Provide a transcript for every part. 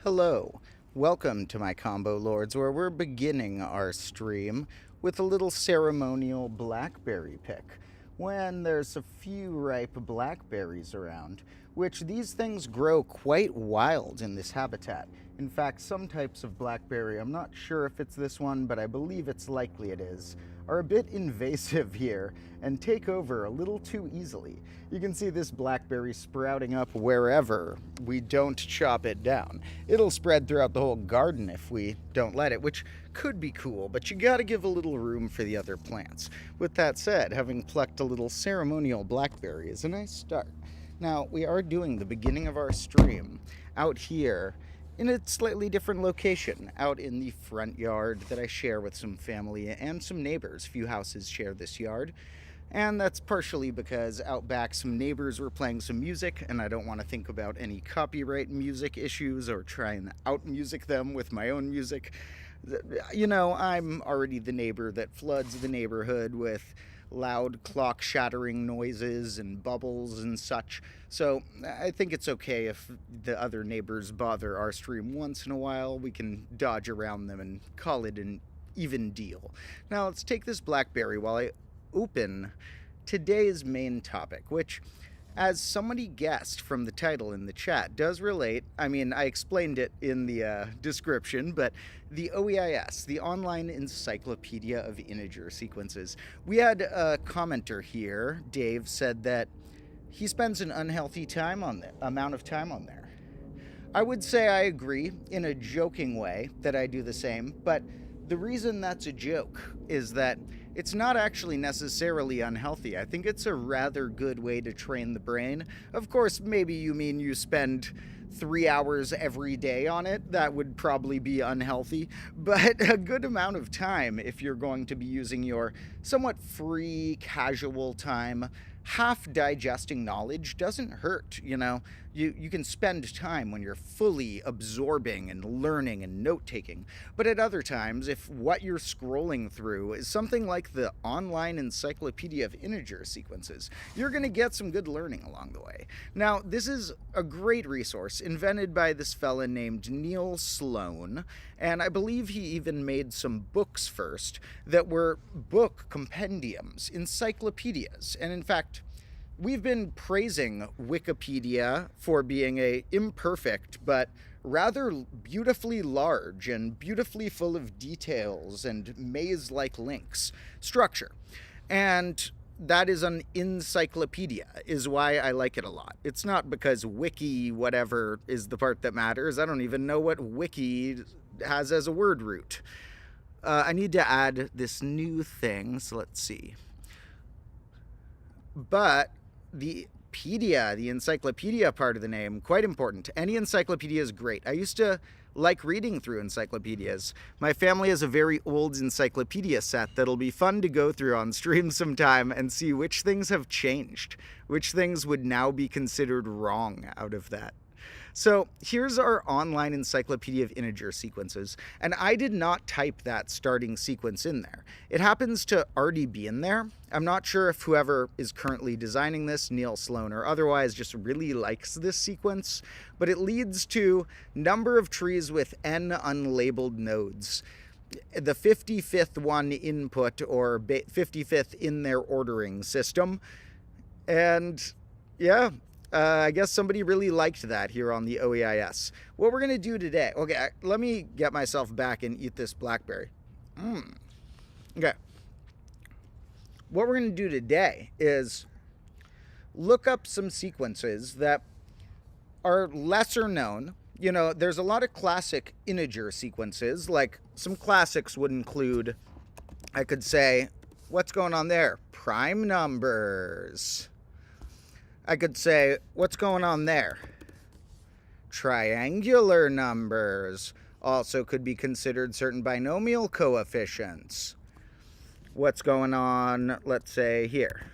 Hello, welcome to my Combo Lords, where we're beginning our stream with a little ceremonial blackberry pick when there's a few ripe blackberries around, which these things grow quite wild in this habitat. In fact, some types of blackberry, I'm not sure if it's this one, but I believe it's likely it is, are a bit invasive here and take over a little too easily. You can see this blackberry sprouting up wherever we don't chop it down. It'll spread throughout the whole garden if we don't let it, which could be cool, but you gotta give a little room for the other plants. With that said, having plucked a little ceremonial blackberry is a nice start. Now, we are doing the beginning of our stream out here in a slightly different location, out in the front yard that I share with some family and some neighbors. Few houses share this yard, and that's partially because out back some neighbors were playing some music, and I don't want to think about any copyright music issues or try and out-music them with my own music. You know, I'm already the neighbor that floods the neighborhood with loud clock-shattering noises and bubbles and such. So I think it's okay if the other neighbors bother our stream once in a while. We can dodge around them and call it an even deal. Now let's take this blackberry while I open today's main topic, which, as somebody guessed from the title in the chat, does relate. I mean, I explained it in the description, but the OEIS, the Online Encyclopedia of Integer Sequences. We had a commenter here, Dave, said that he spends an unhealthy amount of time on there. I would say I agree in a joking way that I do the same, but the reason that's a joke is that it's not actually necessarily unhealthy. I think it's a rather good way to train the brain. Of course, maybe you mean you spend 3 hours every day on it. That would probably be unhealthy, but a good amount of time if you're going to be using your somewhat free, casual time. Half digesting knowledge doesn't hurt, you know. You can spend time when you're fully absorbing and learning and note-taking. But at other times, if what you're scrolling through is something like the Online Encyclopedia of Integer Sequences, you're going to get some good learning along the way. Now, this is a great resource invented by this fella named Neil Sloan, and I believe he even made some books first that were book compendiums, encyclopedias, and in fact, we've been praising Wikipedia for being a imperfect but rather beautifully large and beautifully full of details and maze-like links structure. And that is an encyclopedia, is why I like it a lot. It's not because wiki whatever is the part that matters. I don't even know what wiki has as a word root. I need to add this new thing, so let's see. But the encyclopedia part of the name, quite important. Any encyclopedia is great. I used to like reading through encyclopedias. My family has a very old encyclopedia set that'll be fun to go through on stream sometime and see which things have changed, which things would now be considered wrong out of that. So here's our Online Encyclopedia of Integer Sequences, and I did not type that starting sequence in there. It happens to already be in there. I'm not sure if whoever is currently designing this, Neil Sloan or otherwise, just really likes this sequence, but it leads to number of trees with n unlabeled nodes. The 55th one input, or 55th in their ordering system, and yeah, I guess somebody really liked that here on the OEIS. What we're going to do today... Okay, let me get myself back and eat this blackberry. Okay. What we're going to do today is look up some sequences that are lesser known. You know, there's a lot of classic integer sequences. Like, some classics would include, I could say, what's going on there? Prime numbers. I could say, what's going on there? Triangular numbers. Also could be considered certain binomial coefficients. What's going on, let's say, here?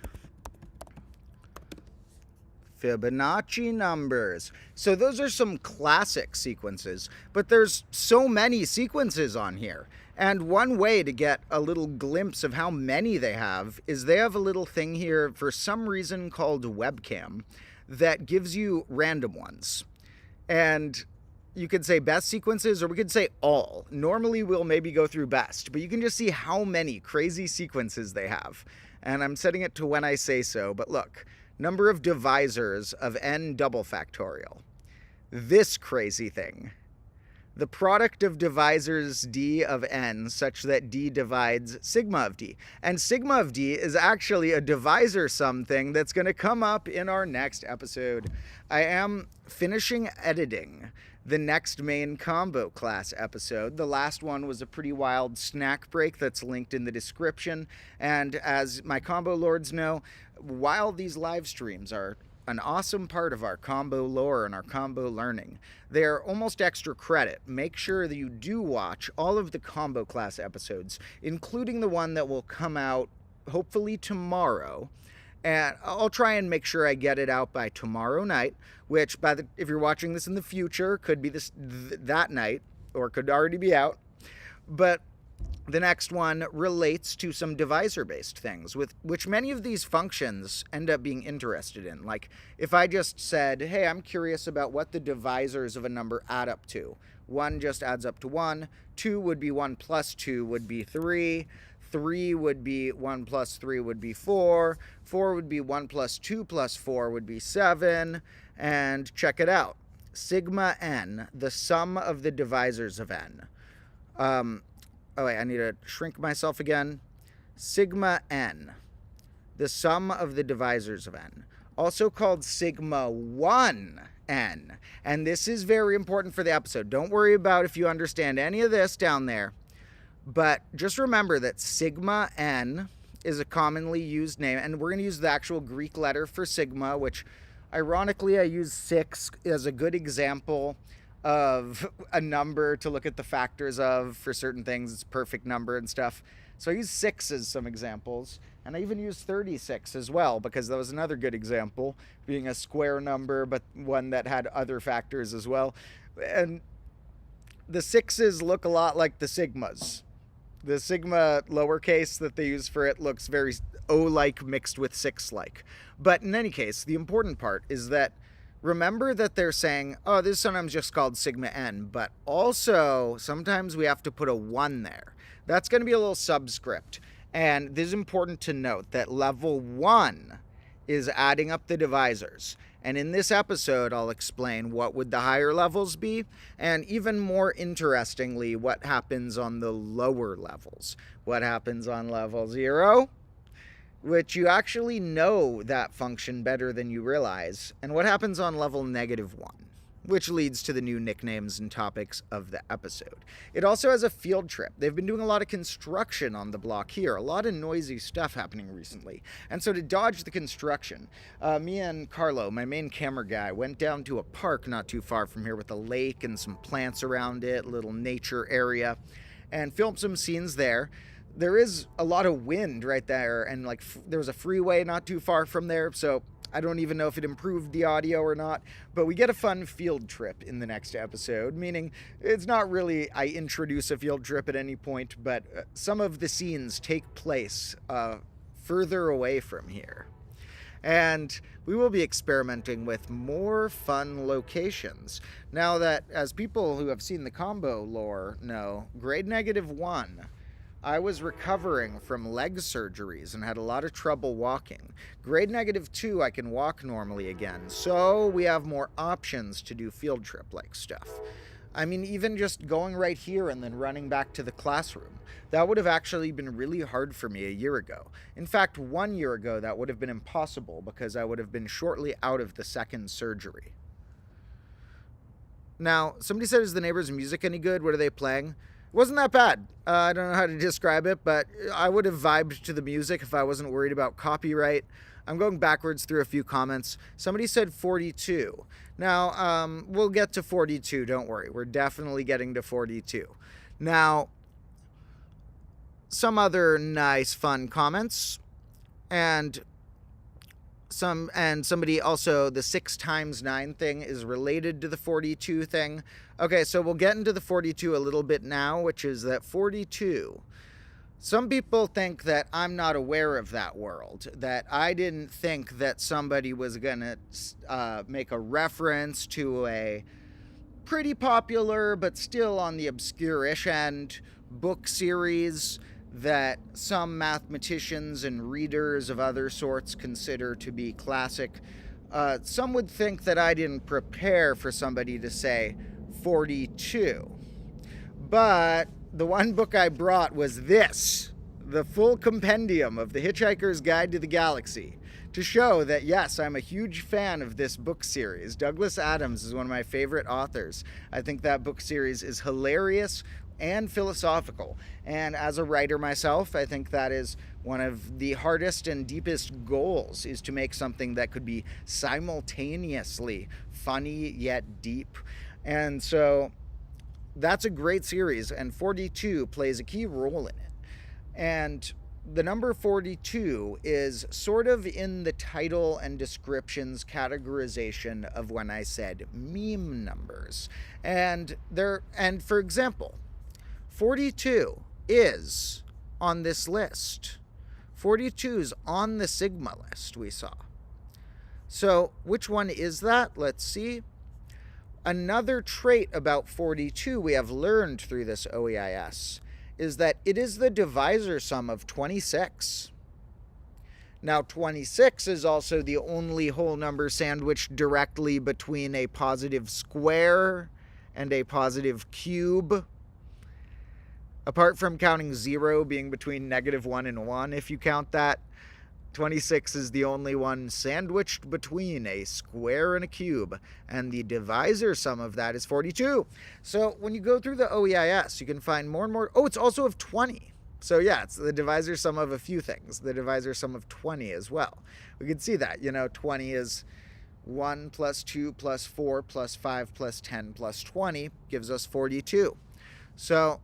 Fibonacci numbers. So those are some classic sequences, but there's so many sequences on here. And one way to get a little glimpse of how many they have is they have a little thing here for some reason called webcam that gives you random ones. And you could say best sequences, or we could say all. Normally we'll maybe go through best, but you can just see how many crazy sequences they have. And I'm setting it to when I say so, but look, number of divisors of n double factorial. This crazy thing. The product of divisors d of n such that d divides sigma of d. And sigma of d is actually a divisor sum thing that's going to come up in our next episode. I am finishing editing the next main combo class episode. The last one was a pretty wild snack break that's linked in the description. And as my combo lords know, while these live streams are an awesome part of our combo lore and our combo learning, they're almost extra credit. Make sure that you do watch all of the combo class episodes, including the one that will come out hopefully tomorrow. And I'll try and make sure I get it out by tomorrow night, which if you're watching this in the future, could be that night, or could already be out. But the next one relates to some divisor-based things, with which many of these functions end up being interested in. Like, if I just said, hey, I'm curious about what the divisors of a number add up to. 1 just adds up to 1. 2 would be 1 plus 2 would be 3. 3 would be 1 plus 3 would be 4. 4 would be 1 plus 2 plus 4 would be 7. And check it out. Sigma n, the sum of the divisors of n. Oh wait, I need to shrink myself again. Sigma n, the sum of the divisors of n, also called sigma 1 n. And this is very important for the episode. Don't worry about if you understand any of this down there. But just remember that sigma n is a commonly used name, and we're going to use the actual Greek letter for sigma, which ironically I use 6 as a good example of a number to look at the factors of for certain things. It's a perfect number and stuff. So I use 6 as some examples, and I even use 36 as well, because that was another good example, being a square number, but one that had other factors as well. And the 6s look a lot like the sigmas. The sigma lowercase that they use for it looks very O-like mixed with 6-like. But in any case, the important part is that remember that they're saying, oh, this is sometimes just called sigma n, but also sometimes we have to put a 1 there. That's going to be a little subscript. And this is important to note that level 1 is adding up the divisors. And in this episode, I'll explain what would the higher levels be, and even more interestingly, what happens on the lower levels. What happens on level 0? Which you actually know that function better than you realize, and what happens on level -1, which leads to the new nicknames and topics of the episode. It also has a field trip. They've been doing a lot of construction on the block here, a lot of noisy stuff happening recently. And so to dodge the construction, me and Carlo, my main camera guy, went down to a park not too far from here with a lake and some plants around it, a little nature area, and filmed some scenes there. There is a lot of wind right there, and there was a freeway not too far from there, so I don't even know if it improved the audio or not, but we get a fun field trip in the next episode, meaning it's not really I introduce a field trip at any point, but some of the scenes take place further away from here. And we will be experimenting with more fun locations. Now that, as people who have seen the combo lore know, grade -1, I was recovering from leg surgeries and had a lot of trouble walking. Grade -2, I can walk normally again, so we have more options to do field trip-like stuff. I mean, even just going right here and then running back to the classroom, that would have actually been really hard for me a year ago. In fact, 1 year ago, that would have been impossible because I would have been shortly out of the second surgery. Now, somebody said, is the neighbors' music any good? What are they playing? Wasn't that bad. I don't know how to describe it, but I would have vibed to the music if I wasn't worried about copyright. I'm going backwards through a few comments. Somebody said 42. Now, we'll get to 42, don't worry. We're definitely getting to 42. Now, some other nice, fun comments. And somebody also, the 6 times 9 thing is related to the 42 thing. Okay, so we'll get into the 42 a little bit now, which is that 42. Some people think that I'm not aware of that world, that I didn't think that somebody was going to make a reference to a pretty popular, but still on the obscure-ish end, book series that some mathematicians and readers of other sorts consider to be classic. Some would think that I didn't prepare for somebody to say 42. But the one book I brought was this, the full compendium of The Hitchhiker's Guide to the Galaxy, to show that, yes, I'm a huge fan of this book series. Douglas Adams is one of my favorite authors. I think that book series is hilarious and philosophical. And as a writer myself, I think that is one of the hardest and deepest goals, is to make something that could be simultaneously funny yet deep. And so that's a great series, and 42 plays a key role in it. And the number 42 is sort of in the title and descriptions categorization of when I said meme numbers. And for example, 42 is on this list. 42 is on the Sigma list we saw. So which one is that? Let's see. Another trait about 42 we have learned through this OEIS is that it is the divisor sum of 26. Now, 26 is also the only whole number sandwiched directly between a positive square and a positive cube. Apart from counting 0 being between -1 and 1, if you count that, 26 is the only one sandwiched between a square and a cube, and the divisor sum of that is 42. So when you go through the OEIS, you can find more and more. Oh, it's also of 20. So yeah, it's the divisor sum of a few things. The divisor sum of 20 as well. We can see that, 20 is 1 plus 2 plus 4 plus 5 plus 10 plus 20 gives us 42. So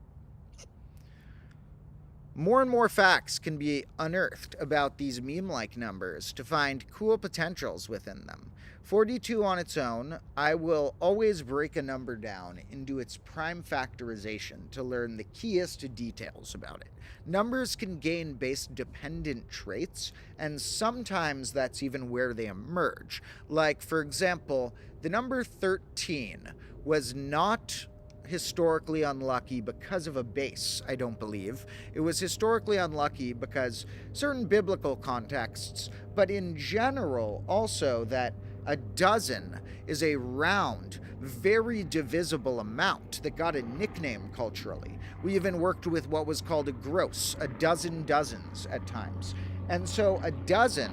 more and more facts can be unearthed about these meme-like numbers to find cool potentials within them. 42 on its own, I will always break a number down into its prime factorization to learn the keyest details about it. Numbers can gain base-dependent traits, and sometimes that's even where they emerge. Like, for example, the number 13 was not historically unlucky because of a base, I don't believe. It was historically unlucky because certain biblical contexts, but in general also that a dozen is a round, very divisible amount that got a nickname culturally. We even worked with what was called a gross, a dozen dozens at times. And so a dozen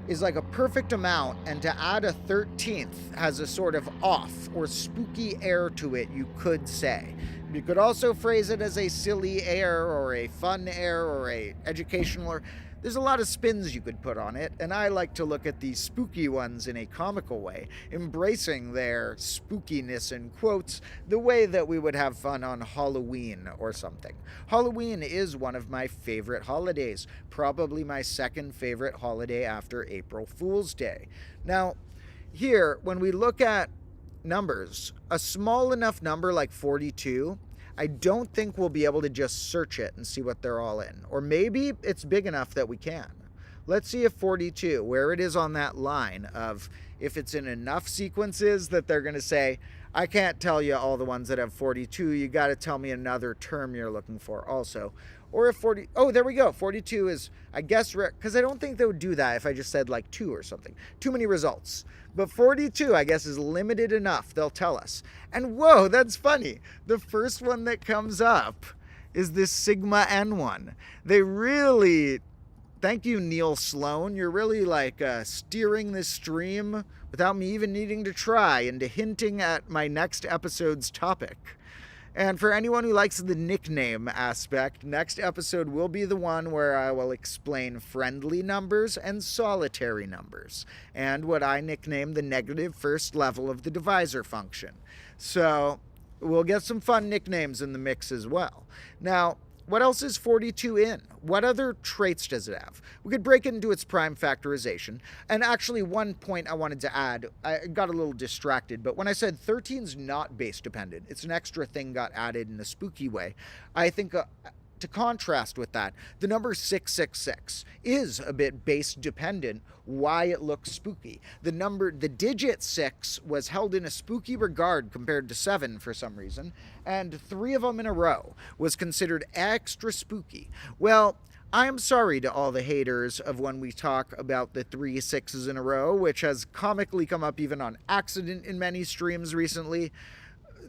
is like a perfect amount, and to add a 13th has a sort of off or spooky air to it, you could say. You could also phrase it as a silly air or a fun air or a educational air. There's a lot of spins you could put on it, and I like to look at the spooky ones in a comical way, embracing their spookiness in quotes the way that we would have fun on Halloween or something. Halloween is one of my favorite holidays, probably my second favorite holiday after April Fool's Day. Now, here, when we look at numbers, a small enough number like 42, I don't think we'll be able to just search it and see what they're all in. Or maybe it's big enough that we can. Let's see if 42, where it is on that line of if it's in enough sequences that they're going to say, I can't tell you all the ones that have 42, you got to tell me another term you're looking for also. Or if 40, oh, there we go. 42 is, I guess, because I don't think they would do that if I just said like 2 or something. Too many results. But 42, I guess, is limited enough, they'll tell us. And whoa, that's funny. The first one that comes up is this Sigma N one. They really, thank you, Neil Sloan. You're really like steering this stream without me even needing to try into hinting at my next episode's topic. And for anyone who likes the nickname aspect, next episode will be the one where I will explain friendly numbers and solitary numbers, and what I nickname the negative first level of the divisor function. So we'll get some fun nicknames in the mix as well. Now, what else is 42 in? What other traits does it have? We could break it into its prime factorization. And actually, one point I wanted to add, I got a little distracted, but when I said 13's not base dependent, it's an extra thing got added in a spooky way. I think to contrast with that, the number 666 is a bit base dependent why it looks spooky. The digit 6 was held in a spooky regard compared to 7 for some reason, and 3 of them in a row was considered extra spooky. Well, I'm sorry to all the haters of when we talk about the 3 6s in a row, which has comically come up even on accident in many streams recently.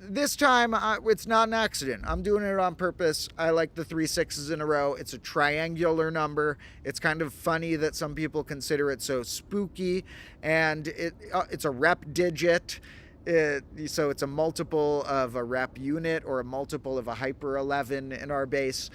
This time, it's not an accident. I'm doing it on purpose. I like the 3 6s in a row. It's a triangular number. It's kind of funny that some people consider it so spooky, and it's a rep digit. So it's a multiple of a rep unit or a multiple of a hyper 11 in our base.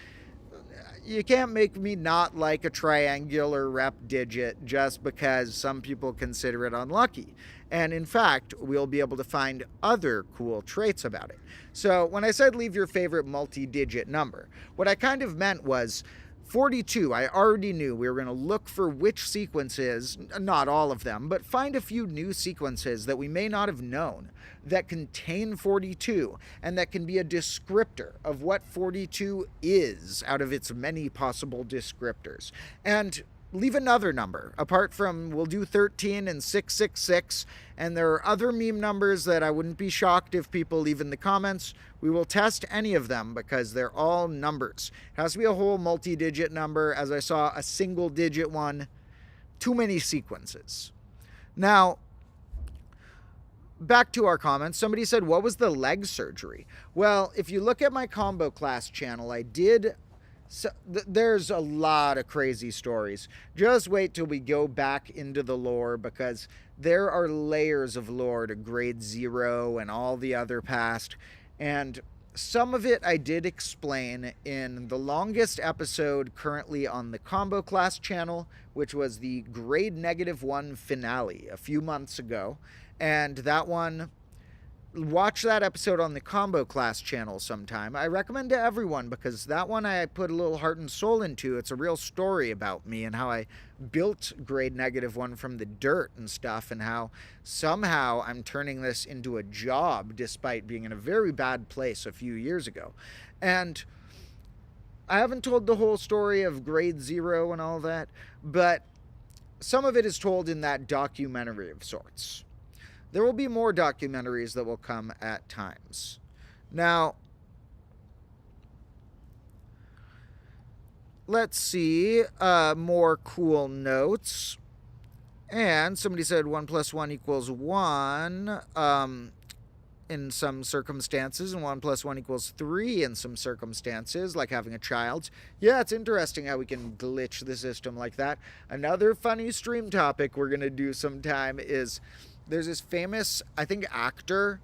You can't make me not like a triangular rep digit just because some people consider it unlucky. And in fact, we'll be able to find other cool traits about it. So when I said leave your favorite multi-digit number, what I kind of meant was 42, I already knew we were going to look for which sequences, not all of them, but find a few new sequences that we may not have known that contain 42 and that can be a descriptor of what 42 is out of its many possible descriptors. And leave another number, apart from, we'll do 13 and 666, and there are other meme numbers that I wouldn't be shocked if people leave in the comments. We will test any of them because they're all numbers. It has to be a whole multi-digit number. As I saw, a single-digit one. Too many sequences. Now, back to our comments. Somebody said, what was the leg surgery? Well, if you look at my combo class channel, I did... So there's a lot of crazy stories. Just wait till we go back into the lore, because there are layers of lore to grade 0 and all the other past. And some of it I did explain in the longest episode currently on the combo class channel, which was the grade -1 finale a few months ago. And that one, watch that episode on the combo class channel sometime. I recommend to everyone, because that one I put a little heart and soul into. It's a real story about me and how I built grade -1 from the dirt and stuff, and how somehow I'm turning this into a job despite being in a very bad place a few years ago. And I haven't told the whole story of grade 0 and all that, but some of it is told in that documentary of sorts. There will be more documentaries that will come at times. Now, let's see, more cool notes. And somebody said 1 + 1 = 1 in some circumstances, and 1 + 1 = 3 in some circumstances, like having a child. Yeah, it's interesting how we can glitch the system like that. Another funny stream topic we're going to do sometime is... there's this famous, I think, actor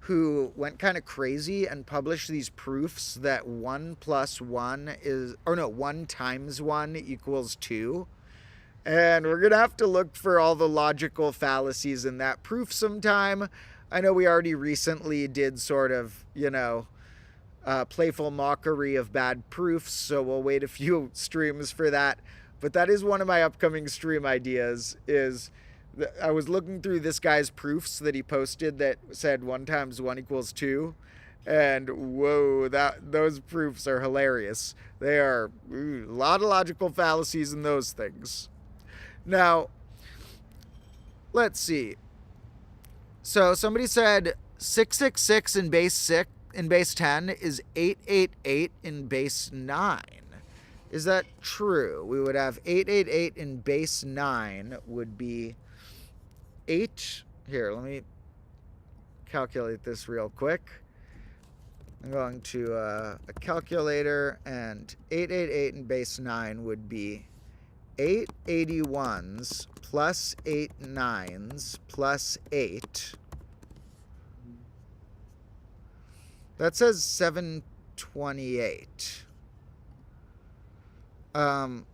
who went kind of crazy and published these proofs that 1 + 1 is, or no, 1 × 1 = 2. And we're going to have to look for all the logical fallacies in that proof sometime. I know we already recently did sort of, playful mockery of bad proofs, so we'll wait a few streams for that. But that is one of my upcoming stream ideas, is... I was looking through this guy's proofs that he posted that said 1 × 1 = 2, and whoa, those proofs are hilarious. They are a lot of logical fallacies in those things. Now, let's see. So somebody said 666 in base 10 is 888 in base 9. Is that true? We would have 888 in base 9 would be 8. Here, let me calculate this real quick. I'm going to a calculator, and 888 in base 9 would be 8 81s plus 8 9s plus 8. That says 728. I'm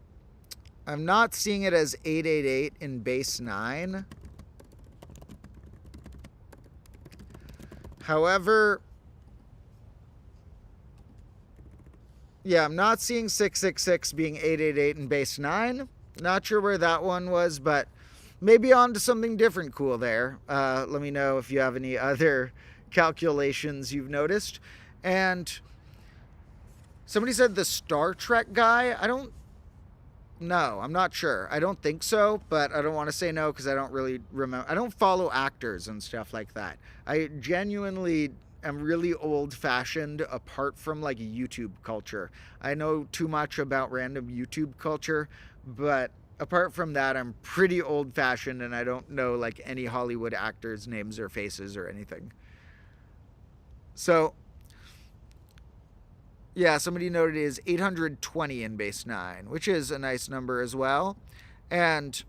not seeing it as 888 in base 9. However, yeah, I'm not seeing 666 being 888 in base 9. Not sure where that one was, but maybe on to something different cool there. Let me know if you have any other calculations you've noticed. And Somebody said the Star Trek guy. No, I'm not sure. I don't think so, but I don't want to say no because I don't really remember. I don't follow actors and stuff like that. I genuinely am really old-fashioned apart from like YouTube culture. I know too much about random YouTube culture, but apart from that, I'm pretty old-fashioned and I don't know like any Hollywood actors' names or faces or anything. So, yeah, somebody noted it is 820 in base 9, which is a nice number as well. And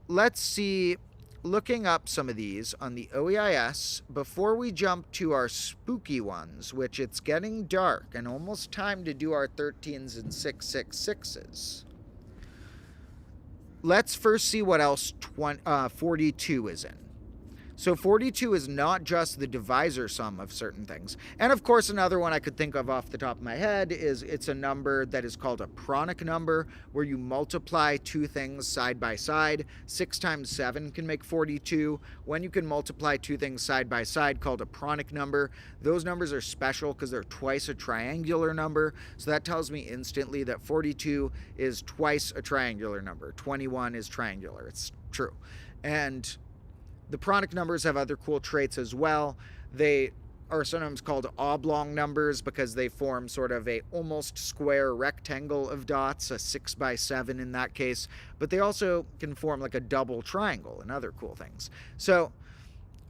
let's see, looking up some of these on the OEIS, before we jump to our spooky ones, which it's getting dark and almost time to do our 13s and 666s. Let's first see what else 42 is in. So 42 is not just the divisor sum of certain things. And of course, another one I could think of off the top of my head is it's a number that is called a Pronic number, where you multiply two things side by side. 6 times 7 can make 42. When you can multiply two things side by side, called a Pronic number, those numbers are special because they're twice a triangular number. So that tells me instantly that 42 is twice a triangular number. 21 is triangular. It's true. And the Pronic numbers have other cool traits as well. They are sometimes called oblong numbers because they form sort of a almost square rectangle of dots, a 6 by 7 in that case, but they also can form like a double triangle and other cool things. So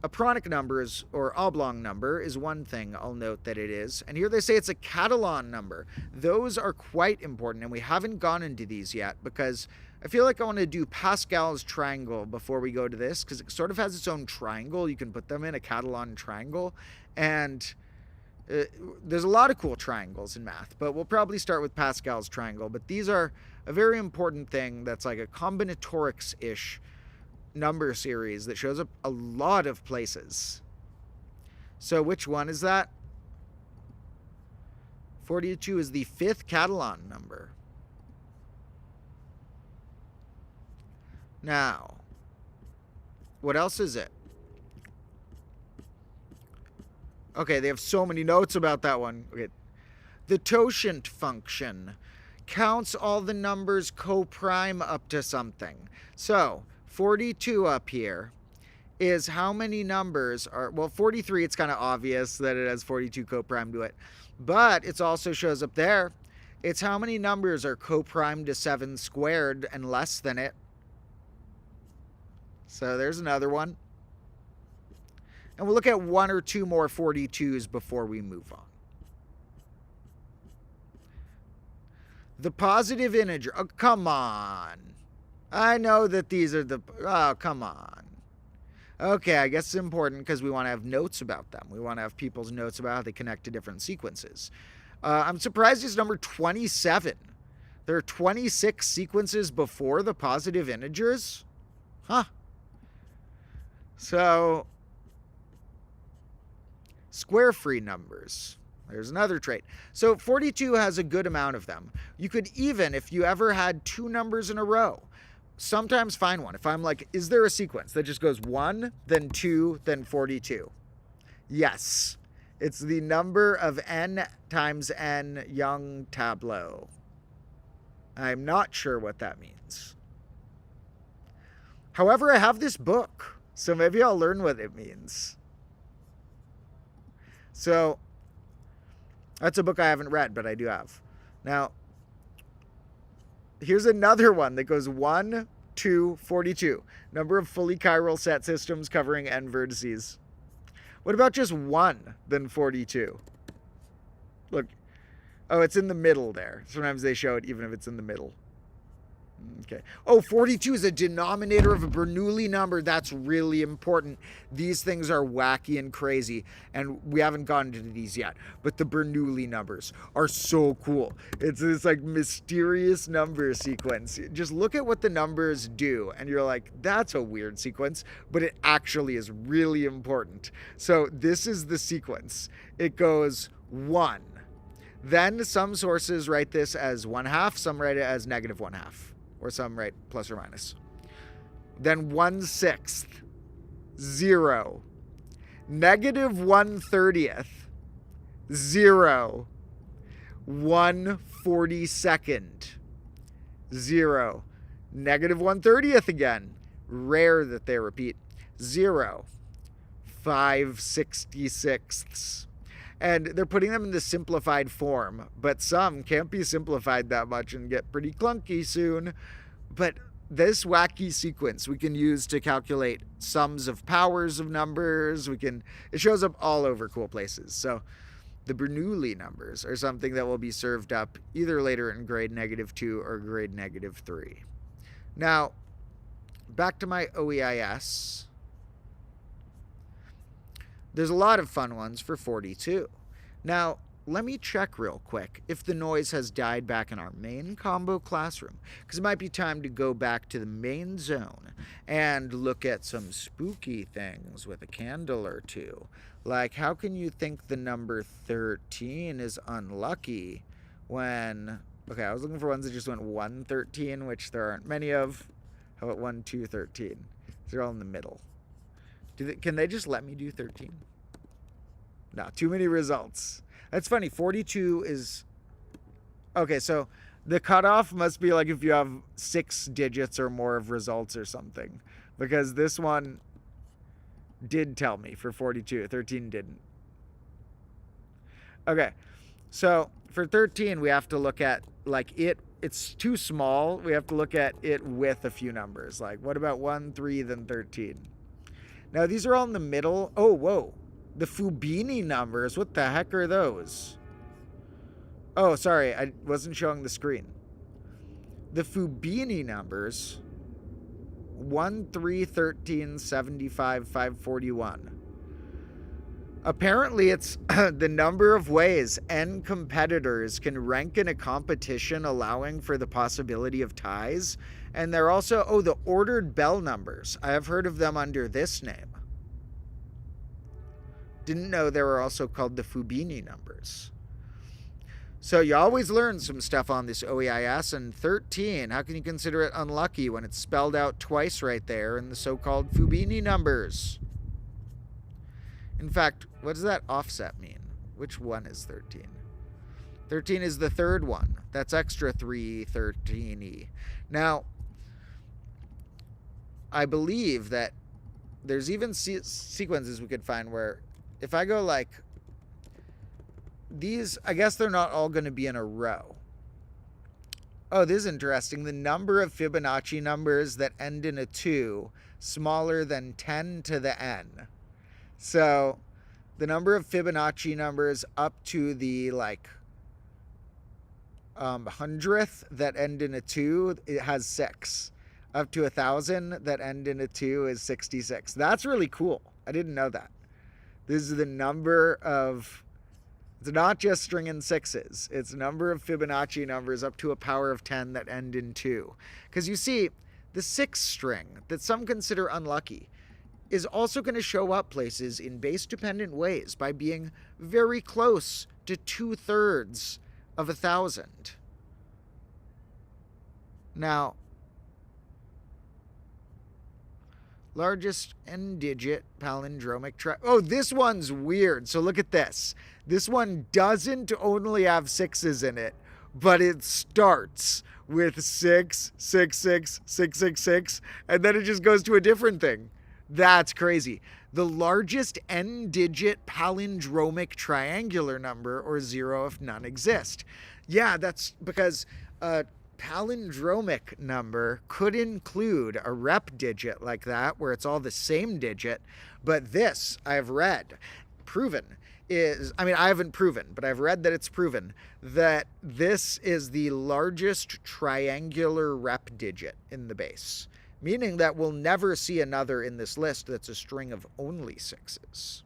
a Pronic number is, or oblong number, is one thing I'll note that it is. And here they say it's a Catalan number. Those are quite important, and we haven't gone into these yet because I feel like I want to do Pascal's triangle before we go to this, because it sort of has its own triangle. You can put them in a Catalan triangle, and there's a lot of cool triangles in math, but we'll probably start with Pascal's triangle. But these are a very important thing that's like a combinatorics-ish number series that shows up a lot of places. So which one is that? 42 is the 5th Catalan number. Now, what else is it? Okay, they have so many notes about that one. Okay. The totient function counts all the numbers co-prime up to something. So, 42 up here is how many numbers are, well, 43, it's kind of obvious that it has 42 co-prime to it, but it also shows up there. It's how many numbers are co-prime to 7 squared and less than it. So there's another one. And we'll look at one or two more 42s before we move on. The positive integer. Oh, come on. I know that these are the... Oh, come on. Okay, I guess it's important because we want to have notes about them. We want to have people's notes about how they connect to different sequences. I'm surprised it's number 27. There are 26 sequences before the positive integers? Huh. So, square-free numbers. There's another trait. So 42 has a good amount of them. You could even, if you ever had 2 numbers in a row, sometimes find one. If I'm like, is there a sequence that just goes 1, then 2, then 42? Yes. It's the number of n times n Young tableau. I'm not sure what that means. However, I have this book, so maybe I'll learn what it means. So, that's a book I haven't read, but I do have. Now, here's another one that goes 1, 2, 42. Number of fully chiral set systems covering n vertices. What about just 1, then 42? Look. Oh, it's in the middle there. Sometimes they show it even if it's in the middle. Okay. Oh, 42 is a denominator of a Bernoulli number. That's really important. These things are wacky and crazy, and we haven't gotten into these yet. But the Bernoulli numbers are so cool. It's this like mysterious number sequence. Just look at what the numbers do, and you're like, that's a weird sequence, but it actually is really important. So this is the sequence. It goes 1. Then some sources write this as 1/2, some write it as -1/2. Or some write plus or minus. Then 1/6, 0, -1/30, 0, 1/42nd. 0. -1/30th again. Rare that they repeat. 0. 5/66ths. And they're putting them in the simplified form, but some can't be simplified that much and get pretty clunky soon. But this wacky sequence we can use to calculate sums of powers of numbers. It shows up all over cool places. So the Bernoulli numbers are something that will be served up either later in grade -2 or grade -3. Now, back to my OEIS. There's a lot of fun ones for 42. Now, let me check real quick if the noise has died back in our main combo classroom, because it might be time to go back to the main zone and look at some spooky things with a candle or two. Like, how can you think the number 13 is unlucky when... Okay, I was looking for ones that just went 113, which there aren't many of. How about 1, 2, 13? They're all in the middle. Can they just let me do 13? No, too many results. That's funny. 42 is... Okay, so the cutoff must be like if you have 6 digits or more of results or something. Because this one did tell me for 42. 13 didn't. Okay, so for 13, we have to look at, like, it's too small. We have to look at it with a few numbers. Like, what about 1, 3, then 13? Now, these are all in the middle. Oh, whoa. The Fubini numbers. What the heck are those? Oh, sorry. I wasn't showing the screen. The Fubini numbers. 1, 3, 13, 75, 541. Apparently, it's the number of ways n competitors can rank in a competition, allowing for the possibility of ties. And they're also, the ordered bell numbers. I have heard of them under this name. Didn't know they were also called the Fubini numbers. So you always learn some stuff on this OEIS. And 13, how can you consider it unlucky when it's spelled out twice right there in the so-called Fubini numbers? In fact, what does that offset mean? Which one is 13? 13 is the third one. That's extra 3, 13e. Now, I believe that there's even sequences we could find where if I go like these, I guess they're not all going to be in a row. Oh, this is interesting. The number of Fibonacci numbers that end in a 2 smaller than 10 to the n. So the number of Fibonacci numbers up to the like 100th that end in a 2, it has 6. Up to 1,000 that end in a 2 is 66. That's really cool. I didn't know that. This is the number of... It's not just string and sixes. It's number of Fibonacci numbers up to a power of 10 that end in 2. Because you see, the 6 string that some consider unlucky is also going to show up places in base-dependent ways by being very close to 2/3 of 1,000. Now, largest n-digit palindromic Oh, this one's weird. So look at this. This one doesn't only have 6s in it, but it starts with 6, 6, 6, 6, 6, 6, and then it just goes to a different thing. That's crazy. The largest n-digit palindromic triangular number, or 0 if none exist. Yeah, that's because palindromic number could include a rep digit like that, where it's all the same digit. But this, I've read, proven, I haven't proven, but I've read that it's proven that this is the largest triangular rep digit in the base, meaning that we'll never see another in this list that's a string of only 6s.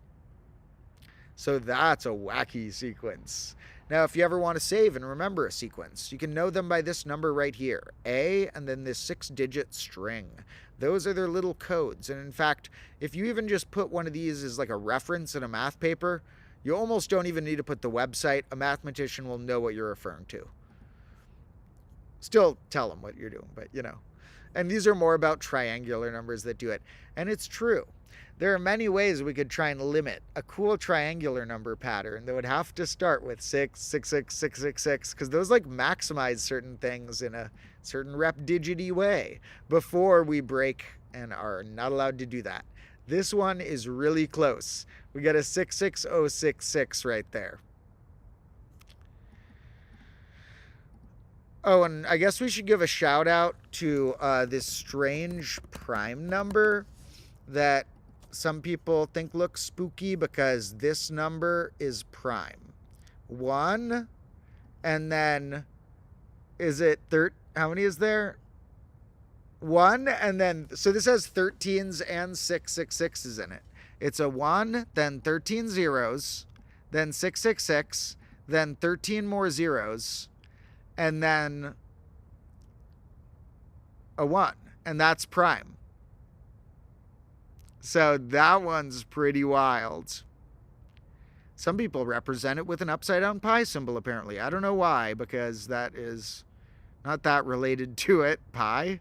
So that's a wacky sequence. Now, if you ever want to save and remember a sequence, you can know them by this number right here, A, and then this 6-digit string. Those are their little codes. And in fact, if you even just put one of these as like a reference in a math paper, you almost don't even need to put the website. A mathematician will know what you're referring to. Still tell them what you're doing, but you know. And these are more about triangular numbers that do it. And it's true. There are many ways we could try and limit a cool triangular number pattern that would have to start with 6, 6, 6, 6, 6, 6, because those like maximize certain things in a certain rep digity way before we break and are not allowed to do that. This one is really close. We got a 66066 right there. Oh, and I guess we should give a shout out to this strange prime number that some people think looks spooky because this number is prime. 1, and then is it how many is there? 1, and then, so this has 13s and 666s in it. It's a 1, then 13 zeros, then 666, then 13 more zeros, and then a 1, and that's prime. So that one's pretty wild. Some people represent it with an upside down pi symbol, apparently. I don't know why, because that is not that related to it. Pi.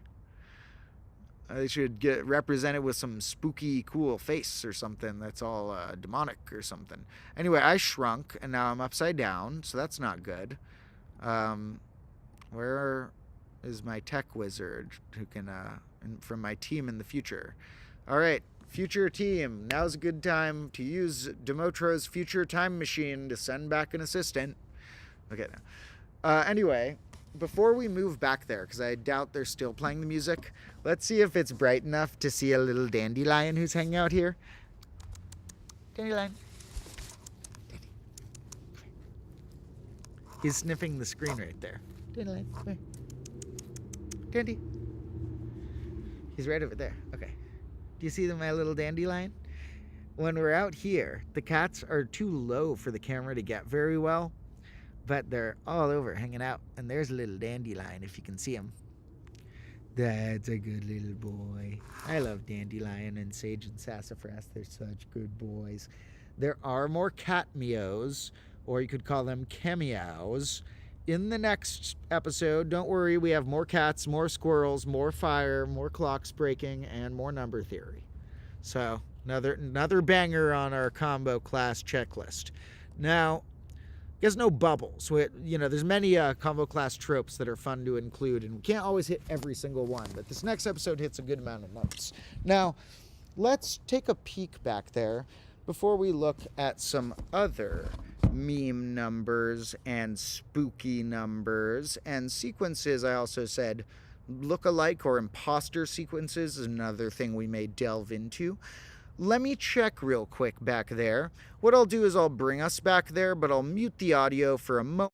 They should get represented with some spooky, cool face or something that's all demonic or something. Anyway, I shrunk, and now I'm upside down, so that's not good. Where is my tech wizard who can, from my team in the future? All right, future team. Now's a good time to use Domotro's future time machine to send back an assistant. Okay, anyway, before we move back there, because I doubt they're still playing the music, let's see if it's bright enough to see a little dandelion who's hanging out here. Dandelion. He's sniffing the screen right there. Dandelion, come here. Dandy. He's right over there. Okay. Do you see my little dandelion? When we're out here, the cats are too low for the camera to get very well, but they're all over hanging out. And there's a little dandelion, if you can see him. That's a good little boy. I love Dandelion and Sage and Sassafras. They're such good boys. There are more cat meows, or you could call them cameows, in the next episode. Don't worry, we have more cats, more squirrels, more fire, more clocks breaking, and more number theory. So another banger on our combo class checklist. Now, there's no bubbles. There's many combo class tropes that are fun to include, and we can't always hit every single one, but this next episode hits a good amount of notes. Now, let's take a peek back there before we look at some other meme numbers and spooky numbers and sequences. I also said look-alike or imposter sequences is another thing we may delve into. Let me check real quick back there. What I'll do is I'll bring us back there, but I'll mute the audio for a moment.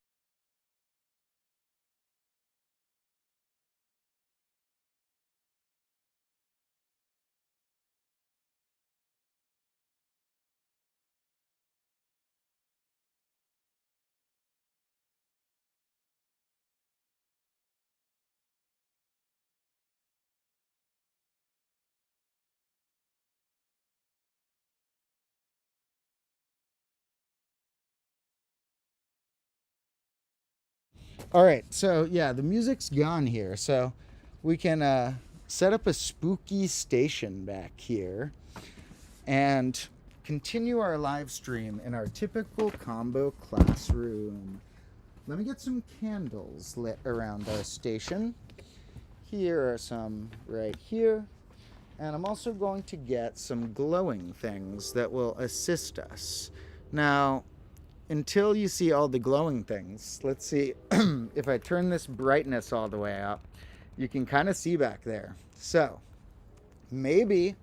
All right, so yeah, the music's gone here, so we can set up a spooky station back here and continue our live stream in our typical combo classroom. Let me get some candles lit around our station. Here are some right here, and I'm also going to get some glowing things that will assist us. Now, until you see all the glowing things, let's see if I turn this brightness all the way up, you can kind of see back there. So maybe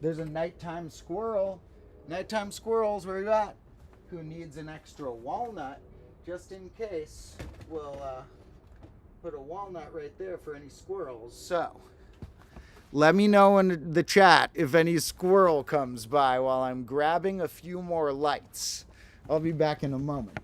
there's a nighttime squirrel. Nighttime squirrels, where you at? Who needs an extra walnut? Just in case, we'll put a walnut right there for any squirrels. So let me know in the chat if any squirrel comes by while I'm grabbing a few more lights. I'll be back in a moment.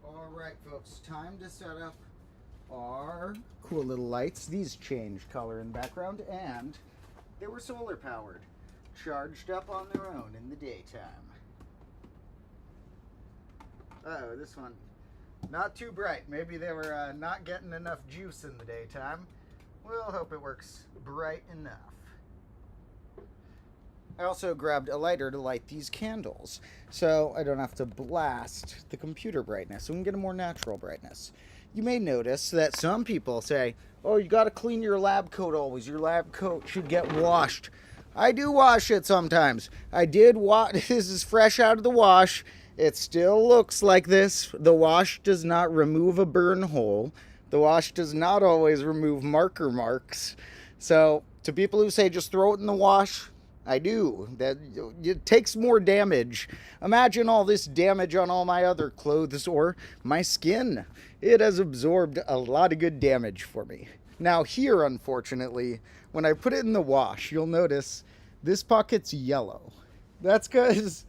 Alright folks, time to set up our cool little lights. These change color in the background, and they were solar powered, charged up on their own in the daytime. Oh, this one, not too bright. Maybe they were not getting enough juice in the daytime. We'll hope it works bright enough. I also grabbed a lighter to light these candles, so I don't have to blast the computer brightness, so we can get a more natural brightness. You may notice that some people say, oh, you gotta clean your lab coat always. Your lab coat should get washed. I do wash it sometimes. I did wash. This is fresh out of the wash. It still looks like this. The wash does not remove a burn hole. The wash does not always remove marker marks. So to people who say just throw it in the wash, I do. That it takes more damage. Imagine all this damage on all my other clothes or my skin. It has absorbed a lot of good damage for me. Now here, unfortunately, when I put it in the wash, you'll notice this pocket's yellow. That's because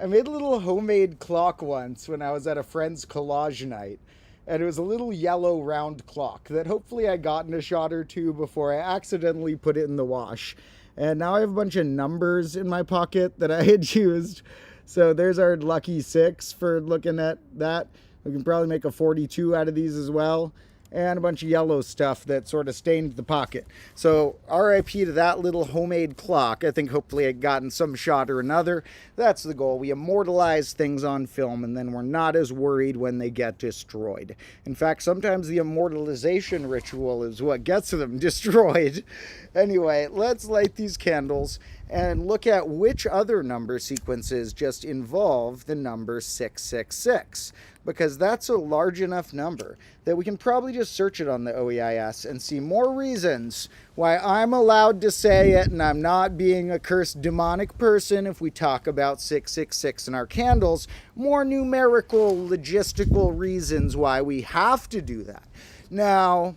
I made a little homemade clock once when I was at a friend's collage night. And it was a little yellow round clock that hopefully I got in a shot or two before I accidentally put it in the wash. And now I have a bunch of numbers in my pocket that I had used. So there's our lucky 6 for looking at that. We can probably make a 42 out of these as well. And a bunch of yellow stuff that sort of stained the pocket. So RIP to that little homemade clock. I think hopefully I got in some shot or another. That's the goal. We immortalize things on film, and then we're not as worried when they get destroyed. In fact, sometimes the immortalization ritual is what gets them destroyed. Anyway, let's light these candles and look at which other number sequences just involve the number 666. Because that's a large enough number that we can probably just search it on the OEIS and see more reasons why I'm allowed to say it and I'm not being a cursed demonic person if we talk about 666 in our candles. More numerical, logistical reasons why we have to do that. Now,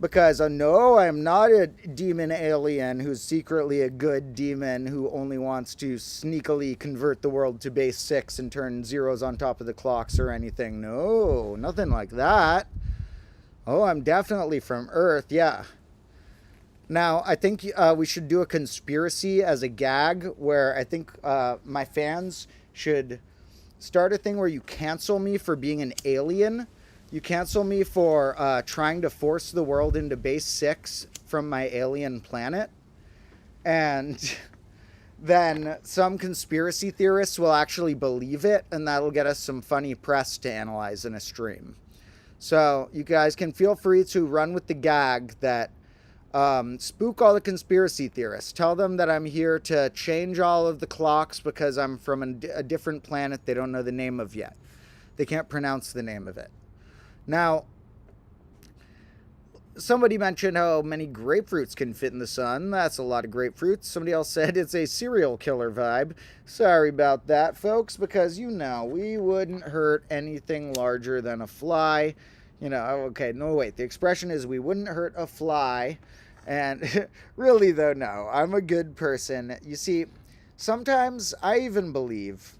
because no, I'm not a demon alien who's secretly a good demon who only wants to sneakily convert the world to base 6 and turn zeros on top of the clocks or anything. No, nothing like that. Oh, I'm definitely from Earth, yeah. Now, I think we should do a conspiracy as a gag where I think my fans should start a thing where you cancel me for being an alien. You cancel me for trying to force the world into base 6 from my alien planet. And then some conspiracy theorists will actually believe it, and that'll get us some funny press to analyze in a stream. So you guys can feel free to run with the gag that spook all the conspiracy theorists. Tell them that I'm here to change all of the clocks because I'm from a different planet they don't know the name of yet. They can't pronounce the name of it. Now, somebody mentioned how many grapefruits can fit in the sun. That's a lot of grapefruits. Somebody else said it's a serial killer vibe. Sorry about that, folks, because, you know, we wouldn't hurt anything larger than a fly. You know, okay, no, wait. The expression is we wouldn't hurt a fly. And really, though, no. I'm a good person. You see, sometimes I even believe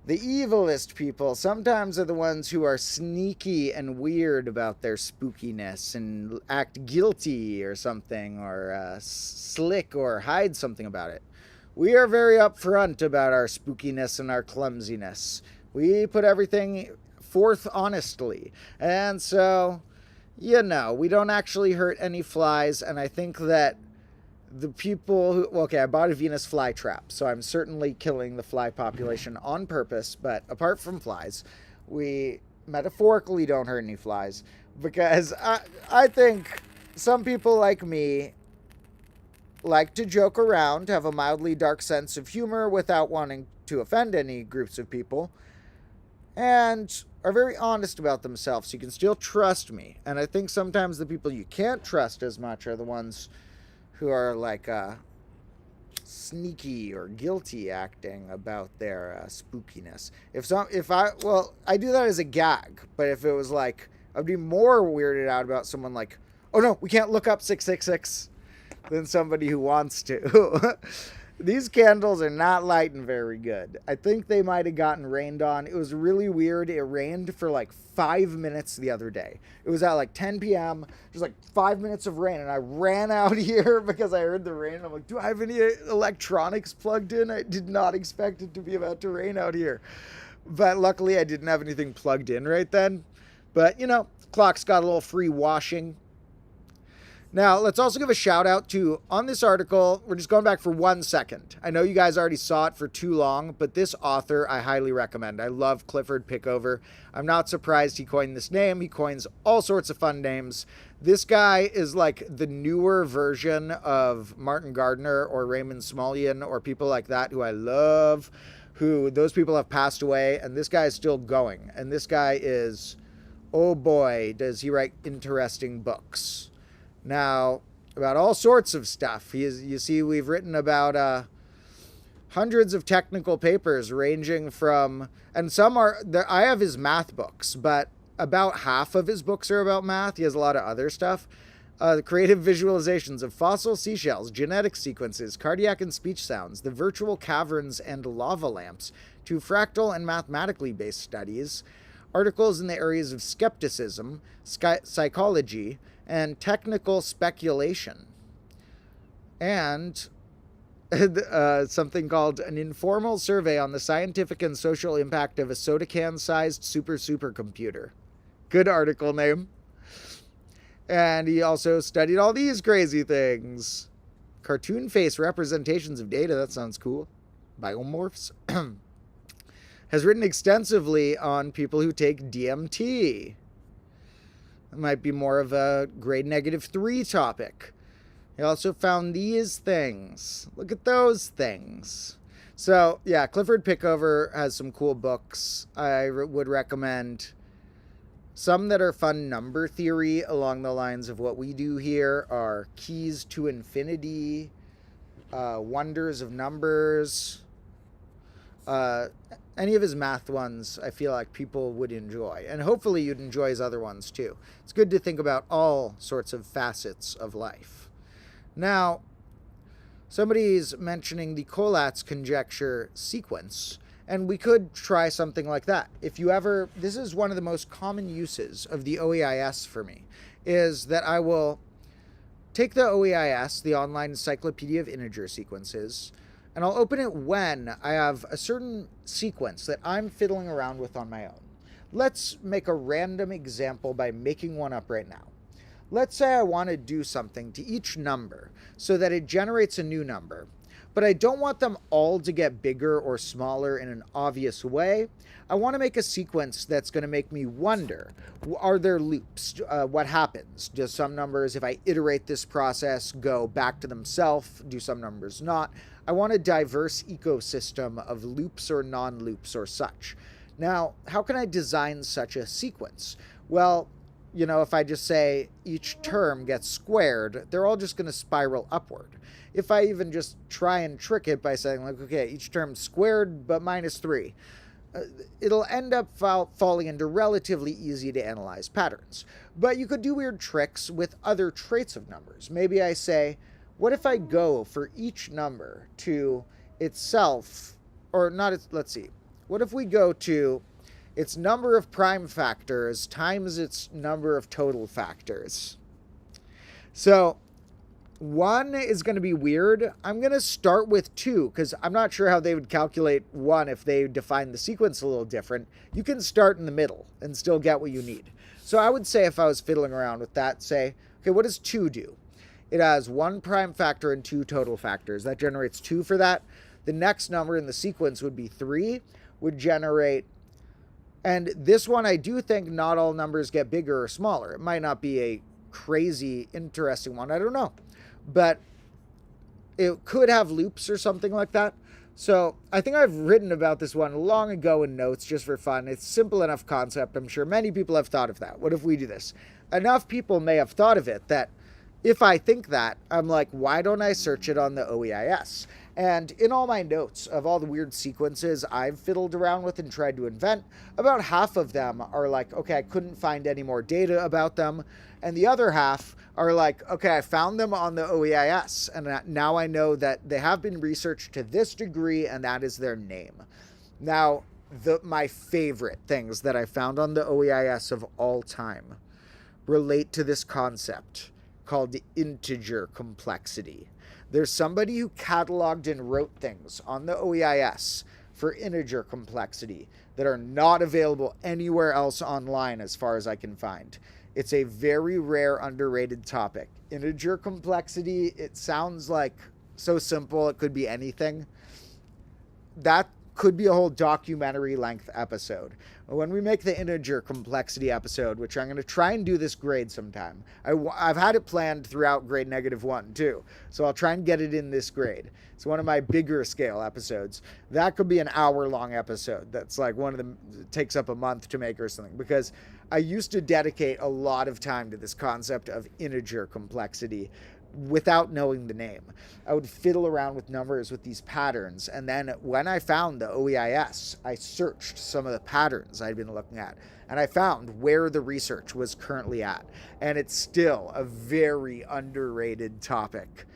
the evilest people sometimes are the ones who are sneaky and weird about their spookiness and act guilty or something, or slick or hide something about it. We are very upfront about our spookiness and our clumsiness. We put everything forth honestly. And so, you know, we don't actually hurt any flies, and I think that the people who, okay, I bought a Venus flytrap, so I'm certainly killing the fly population on purpose, but apart from flies, we metaphorically don't hurt any flies, because I think some people like me like to joke around, have a mildly dark sense of humor without wanting to offend any groups of people, and are very honest about themselves, so you can still trust me. And I think sometimes the people you can't trust as much are the ones who are like sneaky or guilty acting about their spookiness. I do that as a gag, but if it was like, I'd be more weirded out about someone like, oh no, we can't look up 666, than somebody who wants to. These candles are not lighting very good. I think they might have gotten rained on. It was really weird. It rained for like 5 minutes the other day. It was at like 10 p.m. Just like 5 minutes of rain. And I ran out here because I heard the rain. I'm like, do I have any electronics plugged in? I did not expect it to be about to rain out here. But luckily I didn't have anything plugged in right then. But, you know, clock's got a little free washing. Now, let's also give a shout out to, on this article, we're just going back for 1 second. I know you guys already saw it for too long, but this author I highly recommend. I love Clifford Pickover. I'm not surprised he coined this name. He coins all sorts of fun names. This guy is like the newer version of Martin Gardner or Raymond Smullyan or people like that who I love, who those people have passed away, and this guy is still going. And this guy is, oh boy, does he write interesting books. Now, about all sorts of stuff. You see, we've written about hundreds of technical papers ranging from, and some are, I have his math books, but about half of his books are about math. He has a lot of other stuff. The creative visualizations of fossil seashells, genetic sequences, cardiac and speech sounds, the virtual caverns and lava lamps, to fractal and mathematically based studies, articles in the areas of skepticism, psychology, and technical speculation, and something called an informal survey on the scientific and social impact of a soda can-sized supercomputer. Good article name. And he also studied all these crazy things. Cartoon face representations of data, that sounds cool. Biomorphs. Has written extensively on people who take DMT. It might be more of a grade -3 topic. He also found these things. Look at those things. So, yeah, Clifford Pickover has some cool books. I would recommend some that are fun number theory along the lines of what we do here are Keys to Infinity, Wonders of Numbers. Any of his math ones, I feel like people would enjoy. And hopefully you'd enjoy his other ones too. It's good to think about all sorts of facets of life. Now, somebody's mentioning the Collatz conjecture sequence, and we could try something like that. If you ever, this is one of the most common uses of the OEIS for me, is that I will take the OEIS, the Online Encyclopedia of Integer Sequences, and I'll open it when I have a certain sequence that I'm fiddling around with on my own. Let's make a random example by making one up right now. Let's say I want to do something to each number so that it generates a new number, but I don't want them all to get bigger or smaller in an obvious way. I want to make a sequence that's going to make me wonder, are there loops? What happens? Do some numbers, if I iterate this process, go back to themselves? Do some numbers not? I want a diverse ecosystem of loops or non-loops or such. Now, how can I design such a sequence? Well, you know, if I just say each term gets squared, they're all just going to spiral upward. If I even just try and trick it by saying, like, okay, each term squared but -3, it'll end up falling into relatively easy to analyze patterns. But you could do weird tricks with other traits of numbers. Maybe I say, what if I go for each number to itself, or not, let's see, what if we go to its number of prime factors times its number of total factors? So 1 is going to be weird. I'm going to start with 2 because I'm not sure how they would calculate 1 if they define the sequence a little different. You can start in the middle and still get what you need. So I would say if I was fiddling around with that, say, okay, what does 2 do? It has 1 prime factor and 2 total factors. That generates 2 for that. The next number in the sequence would be 3, would generate, and this one I do think not all numbers get bigger or smaller. It might not be a crazy interesting one, I don't know. But it could have loops or something like that. So I think I've written about this one long ago in notes just for fun. It's simple enough concept. I'm sure many people have thought of that. What if we do this? Enough people may have thought of it that if I think that, I'm like, why don't I search it on the OEIS? And in all my notes of all the weird sequences I've fiddled around with and tried to invent, about half of them are like, okay, I couldn't find any more data about them. And the other half are like, okay, I found them on the OEIS, and now I know that they have been researched to this degree, and that is their name. Now, my favorite things that I found on the OEIS of all time relate to this concept called integer complexity. There's somebody who cataloged and wrote things on the OEIS for integer complexity that are not available anywhere else online as far as I can find. It's a very rare, underrated topic. Integer complexity, it sounds like so simple, it could be anything. That could be a whole documentary length episode. When we make the integer complexity episode, which I'm going to try and do this grade sometime. I've had it planned throughout grade -1 too, so I'll try and get it in this grade. It's one of my bigger scale episodes. That could be an hour-long episode. That's like one of them takes up a month to make or something, because I used to dedicate a lot of time to this concept of integer complexity without knowing the name. I would fiddle around with numbers with these patterns, and then when I found the OEIS, I searched some of the patterns I'd been looking at, and I found where the research was currently at, and it's still a very underrated topic.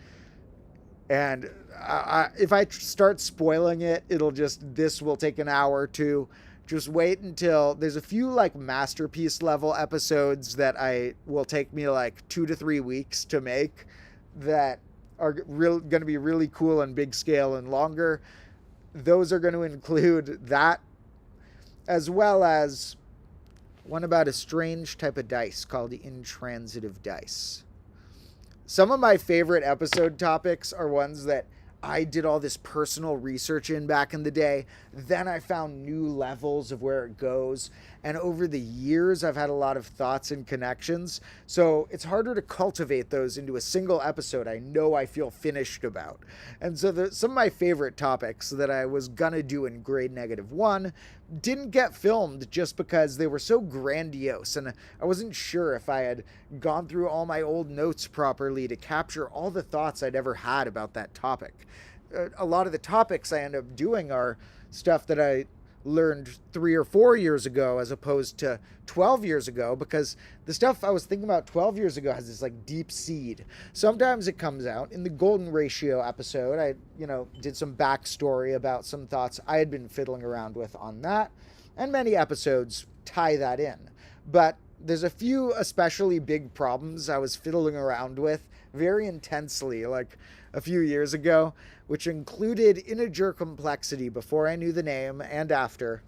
And if I start spoiling it, this will take an hour or two. Just wait until there's a few like masterpiece level episodes that will take me like 2 to 3 weeks to make, that are going to be really cool and big scale and longer. Those are going to include that, as well as one about a strange type of dice called the intransitive dice. Some of my favorite episode topics are ones that I did all this personal research in back in the day. Then I found new levels of where it goes. And over the years, I've had a lot of thoughts and connections. So it's harder to cultivate those into a single episode I know I feel finished about. And so some of my favorite topics that I was gonna do in grade -1 didn't get filmed just because they were so grandiose. And I wasn't sure if I had gone through all my old notes properly to capture all the thoughts I'd ever had about that topic. A lot of the topics I end up doing are stuff that I learned 3 or 4 years ago as opposed to 12 years ago, because the stuff I was thinking about 12 years ago has this like deep seed. Sometimes it comes out in the golden ratio episode. I did some backstory about some thoughts I had been fiddling around with on that, and many episodes tie that in. But there's a few especially big problems I was fiddling around with very intensely like a few years ago, which included integer complexity before I knew the name and after,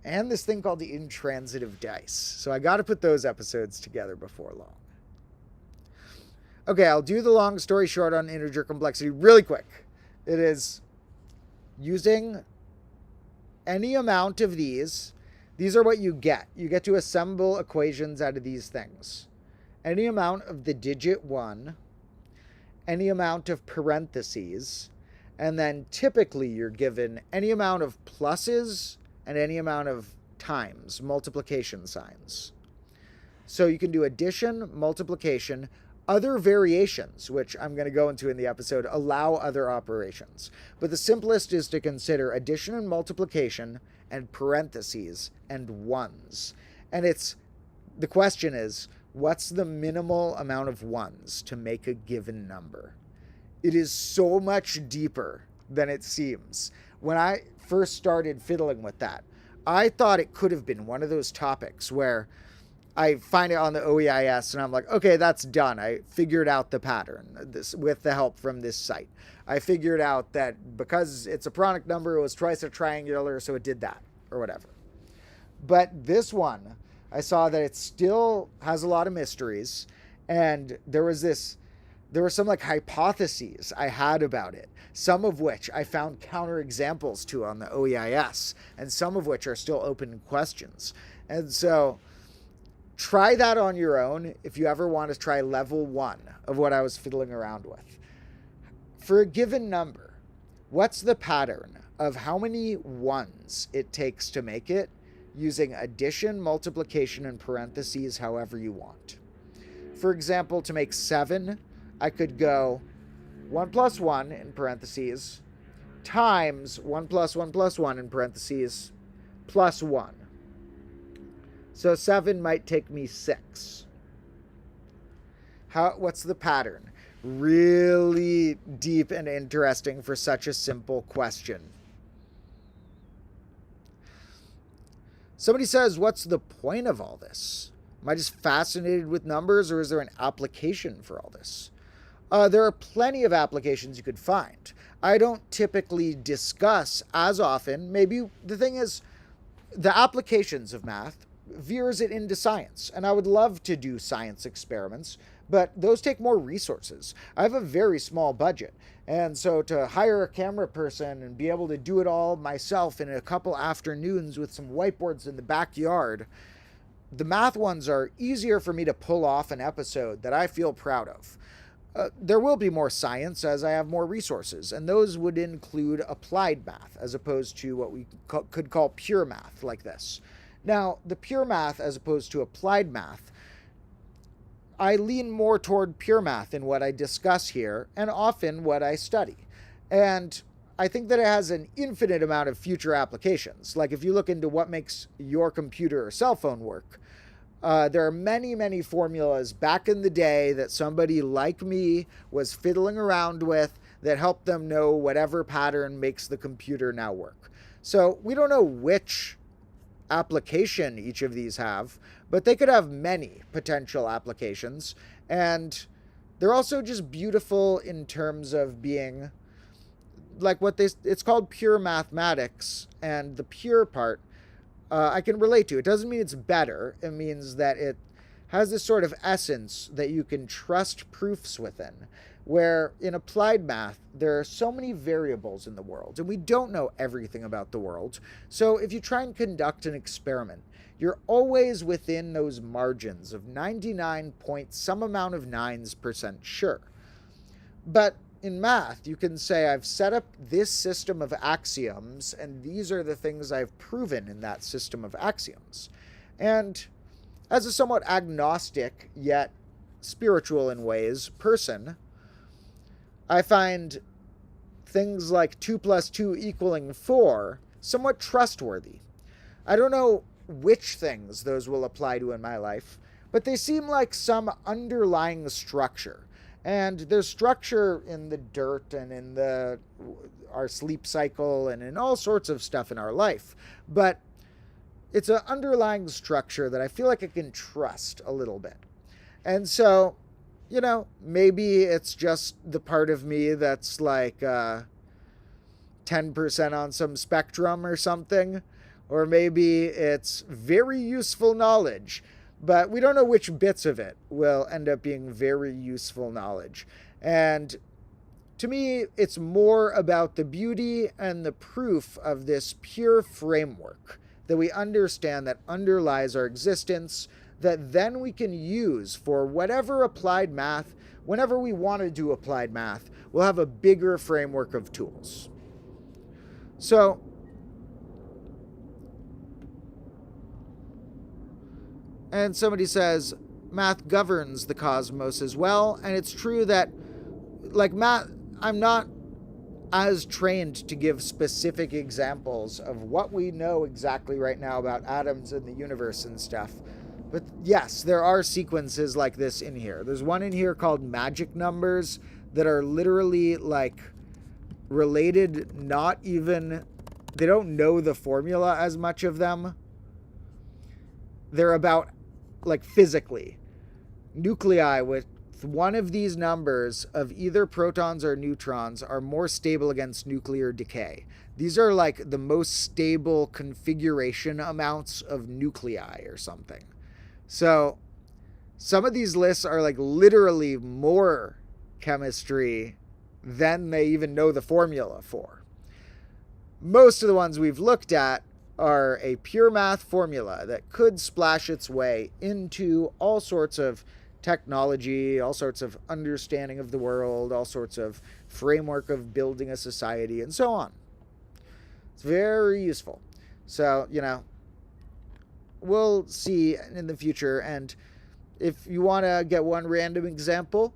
and this thing called the intransitive dice. So I got to put those episodes together before long. Okay, I'll do the long story short on integer complexity really quick. It is using any amount of these. These are what you get. You get to assemble equations out of these things. Any amount of the digit 1, any amount of parentheses, and then typically you're given any amount of pluses and any amount of times, multiplication signs. So you can do addition, multiplication, other variations, which I'm going to go into in the episode, allow other operations. But the simplest is to consider addition and multiplication and parentheses and ones. And the question is, what's the minimal amount of ones to make a given number? It is so much deeper than it seems. When I first started fiddling with that, I thought it could have been one of those topics where I find it on the OEIS and I'm like, okay, that's done. I figured out the pattern with the help from this site. I figured out that because it's a Pronic number, it was twice a triangular, so it did that, or whatever. But this one, I saw that it still has a lot of mysteries, and there were some like hypotheses I had about it, some of which I found counterexamples to on the OEIS, and some of which are still open questions. And so try that on your own if you ever want to try level 1 of what I was fiddling around with. For a given number, what's the pattern of how many ones it takes to make it, using addition, multiplication, and parentheses however you want? For example, to make 7, I could go 1 plus 1 in parentheses, times 1 plus 1 plus 1 in parentheses plus 1. So 7 might take me 6. What's the pattern? Really deep and interesting for such a simple question. Somebody says, what's the point of all this? Am I just fascinated with numbers, or is there an application for all this? There are plenty of applications you could find. I don't typically discuss as often. Maybe the thing is, the applications of math veers it into science, and I would love to do science experiments, but those take more resources. I have a very small budget, and so to hire a camera person and be able to do it all myself in a couple afternoons with some whiteboards in the backyard, the math ones are easier for me to pull off an episode that I feel proud of. There will be more science as I have more resources, and those would include applied math as opposed to what we could call pure math like this. Now, the pure math as opposed to applied math, I lean more toward pure math in what I discuss here and often what I study. And I think that it has an infinite amount of future applications. Like if you look into what makes your computer or cell phone work, there are many, many formulas back in the day that somebody like me was fiddling around with that helped them know whatever pattern makes the computer now work. So we don't know which application each of these have, but they could have many potential applications. And they're also just beautiful in terms of being like it's called pure mathematics, and the pure part I can relate to. It doesn't mean it's better. It means that it has this sort of essence that you can trust proofs within, where in applied math, there are so many variables in the world, and we don't know everything about the world. So if you try and conduct an experiment, you're always within those margins of 99 point some amount of 9% sure. But in math, you can say, I've set up this system of axioms, and these are the things I've proven in that system of axioms. And as a somewhat agnostic, yet spiritual in ways, person, I find things like 2 plus 2 equaling 4 somewhat trustworthy. I don't know which things those will apply to in my life, but they seem like some underlying structure. And there's structure in the dirt and in our sleep cycle and in all sorts of stuff in our life. But it's an underlying structure that I feel like I can trust a little bit. And so, maybe it's just the part of me that's like 10% on some spectrum or something. Or maybe it's very useful knowledge. But we don't know which bits of it will end up being very useful knowledge. And to me, it's more about the beauty and the proof of this pure framework that we understand that underlies our existence, that then we can use for whatever applied math, whenever we want to do applied math, we'll have a bigger framework of tools. So, and somebody says, math governs the cosmos as well. And it's true that, like math, I'm not as trained to give specific examples of what we know exactly right now about atoms and the universe and stuff. But yes, there are sequences like this in here. There's one in here called magic numbers that are literally like related, they don't know the formula as much of them. They're about like physically. Nuclei with one of these numbers of either protons or neutrons are more stable against nuclear decay. These are like the most stable configuration amounts of nuclei or something. So some of these lists are like literally more chemistry than they even know the formula for. Most of the ones we've looked at are a pure math formula that could splash its way into all sorts of technology, all sorts of understanding of the world, all sorts of framework of building a society, and so on. It's very useful. So, we'll see in the future. And if you want to get one random example,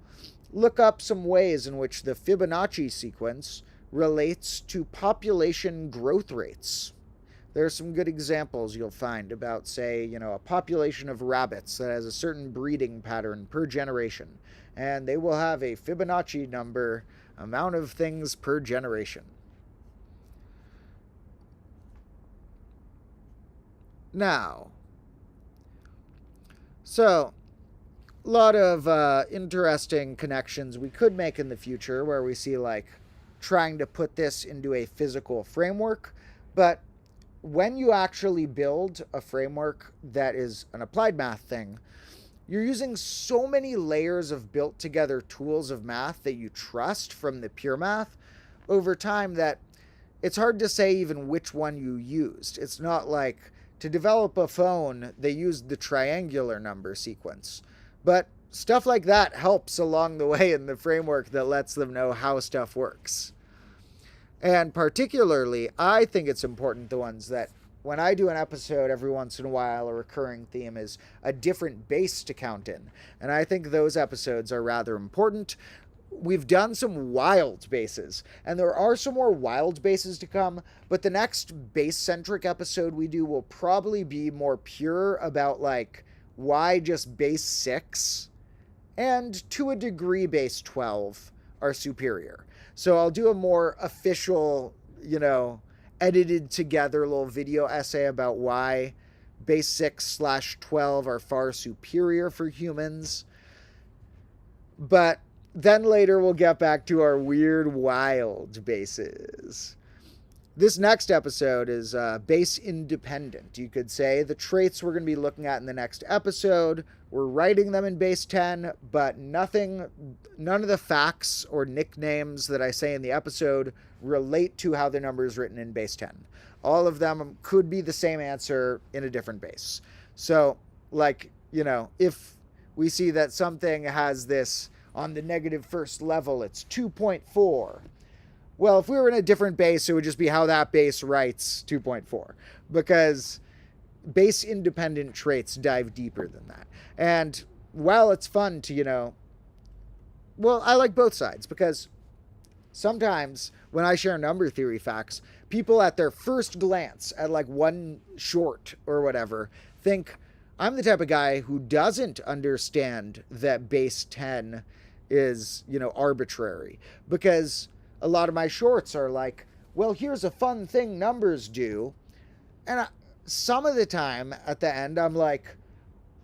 look up some ways in which the Fibonacci sequence relates to population growth rates. There are some good examples you'll find about, say, a population of rabbits that has a certain breeding pattern per generation, and they will have a Fibonacci number amount of things per generation. Now, so a lot of interesting connections we could make in the future where we see like trying to put this into a physical framework, but when you actually build a framework that is an applied math thing, you're using so many layers of built together tools of math that you trust from the pure math over time that it's hard to say even which one you used. It's not like to develop a phone, they used the triangular number sequence. But stuff like that helps along the way in the framework that lets them know how stuff works. And particularly, I think it's important the ones that when I do an episode every once in a while, a recurring theme is a different base to count in. And I think those episodes are rather important. We've done some wild bases, and there are some more wild bases to come, but the next base-centric episode we do will probably be more pure about, like, why just base 6 and, to a degree, base 12 are superior. So I'll do a more official, edited together little video essay about why base 6/12 are far superior for humans. But then later we'll get back to our weird, wild bases. This next episode is base independent. You could say the traits we're going to be looking at in the next episode, we're writing them in base 10, but none of the facts or nicknames that I say in the episode relate to how the number is written in base 10. All of them could be the same answer in a different base. So, if we see that something has this on the negative first level, it's 2.4. Well, if we were in a different base, it would just be how that base writes 2.4. Because base-independent traits dive deeper than that. And while it's fun to, I like both sides. Because sometimes when I share number theory facts, people at their first glance at one short or whatever think I'm the type of guy who doesn't understand that base 10 is, arbitrary. Because a lot of my shorts are like, well, here's a fun thing numbers do. And some of the time at the end, I'm like,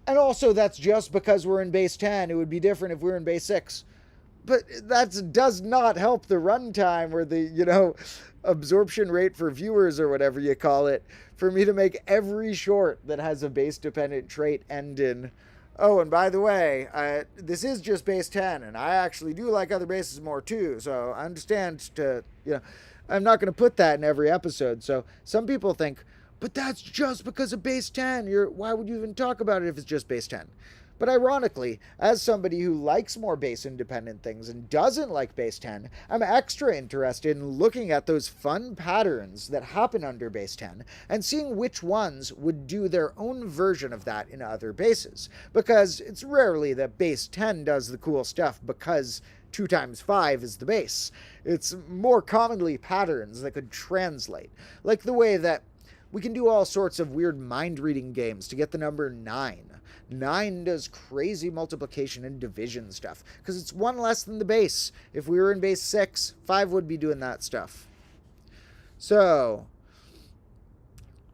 and also that's just because we're in base 10. It would be different if we were in base 6. But that does not help the runtime or the, absorption rate for viewers or whatever you call it, for me to make every short that has a base-dependent trait end in, oh, and by the way, this is just base 10, and I actually do like other bases more too, so I understand I'm not going to put that in every episode. So some people think, but that's just because of base 10. Why would you even talk about it if it's just base 10? But ironically, as somebody who likes more base-independent things and doesn't like base 10, I'm extra interested in looking at those fun patterns that happen under base 10 and seeing which ones would do their own version of that in other bases. Because it's rarely that base 10 does the cool stuff because 2 times 5 is the base. It's more commonly patterns that could translate. Like the way that we can do all sorts of weird mind-reading games to get the number 9. 9 does crazy multiplication and division stuff because it's 1 less than the base. If we were in base 6, 5 would be doing that stuff. So,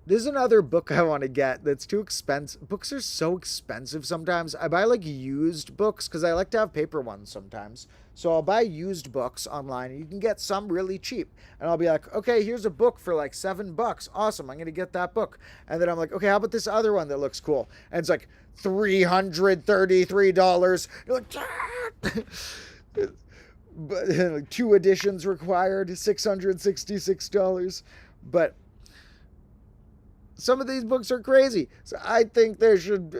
this is another book I want to get that's too expensive. Books are so expensive sometimes. I buy used books because I like to have paper ones sometimes. So I'll buy used books online and you can get some really cheap. And I'll be like, okay, here's a book for $7. Awesome, I'm going to get that book. And then I'm like, okay, how about this other one that looks cool? And it's like $333. You're like, but 2 editions required, $666. But some of these books are crazy. So I think there should...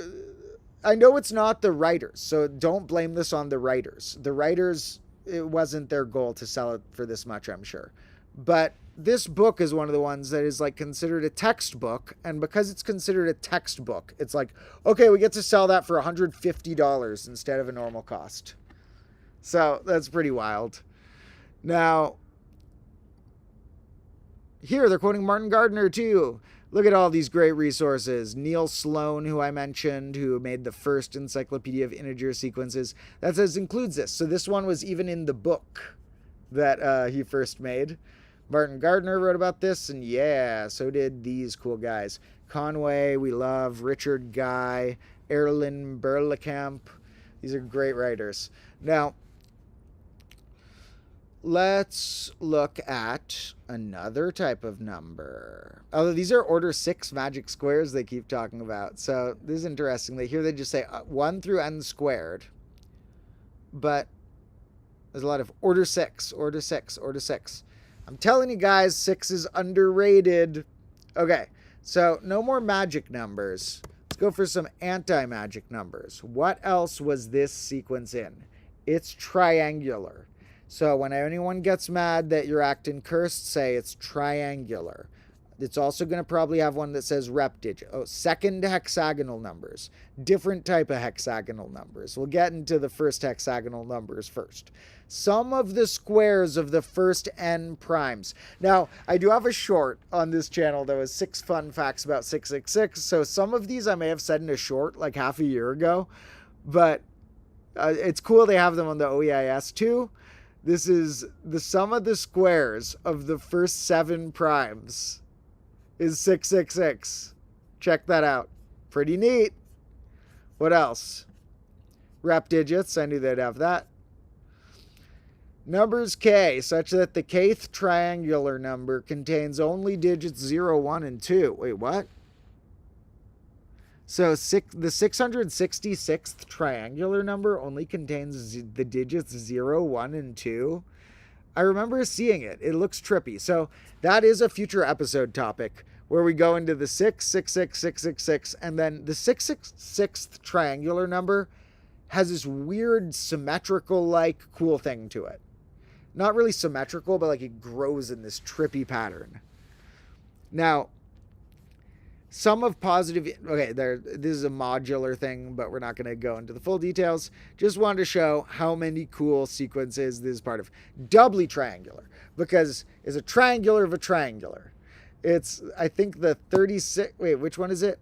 I know it's not the writers, so don't blame this on the writers. The writers, it wasn't their goal to sell it for this much, I'm sure. But this book is one of the ones that is considered a textbook, and because it's considered a textbook, it's like, okay, we get to sell that for $150 instead of a normal cost. So that's pretty wild. Now, here they're quoting Martin Gardner too. Look at all these great resources. Neil Sloan, who I mentioned, who made the first encyclopedia of integer sequences. That says includes this. So this one was even in the book that he first made. Martin Gardner wrote about this, and yeah, so did these cool guys. Conway, we love. Richard Guy, Erlen Berlekamp. These are great writers. Now, let's look at another type of number. Oh, these are order 6 magic squares they keep talking about. So this is interesting. Here they just say 1 through n squared. But there's a lot of order 6, order 6, order 6. I'm telling you guys, 6 is underrated. Okay, so no more magic numbers. Let's go for some anti-magic numbers. What else was this sequence in? It's triangular. So when anyone gets mad that you're acting cursed, say it's triangular. It's also going to probably have one that says rep digit. Oh, second hexagonal numbers. Different type of hexagonal numbers. We'll get into the first hexagonal numbers first. Some of the squares of the first n primes. Now, I do have a short on this channel that was 6 fun facts about 666. So some of these I may have said in a short like half a year ago. But it's cool they have them on the OEIS too. This is the sum of the squares of the first 7 primes is 666. Check that out. Pretty neat. What else? Rep digits. I knew they'd have that. Numbers k, such that the kth triangular number contains only digits 0, 1, and 2. Wait, what? So the 666th triangular number only contains the digits 0, 1, and 2. I remember seeing it. It looks trippy. So that is a future episode topic where we go into the 666, 666, and then the 666th triangular number has this weird symmetrical like cool thing to it. Not really symmetrical, but like it grows in this trippy pattern. Now, some of positive, okay, this is a modular thing, but we're not going to go into the full details. Just wanted to show how many cool sequences this is part of. Doubly triangular, because it's a triangular of a triangular. It's, I think the 36, wait, which one is it?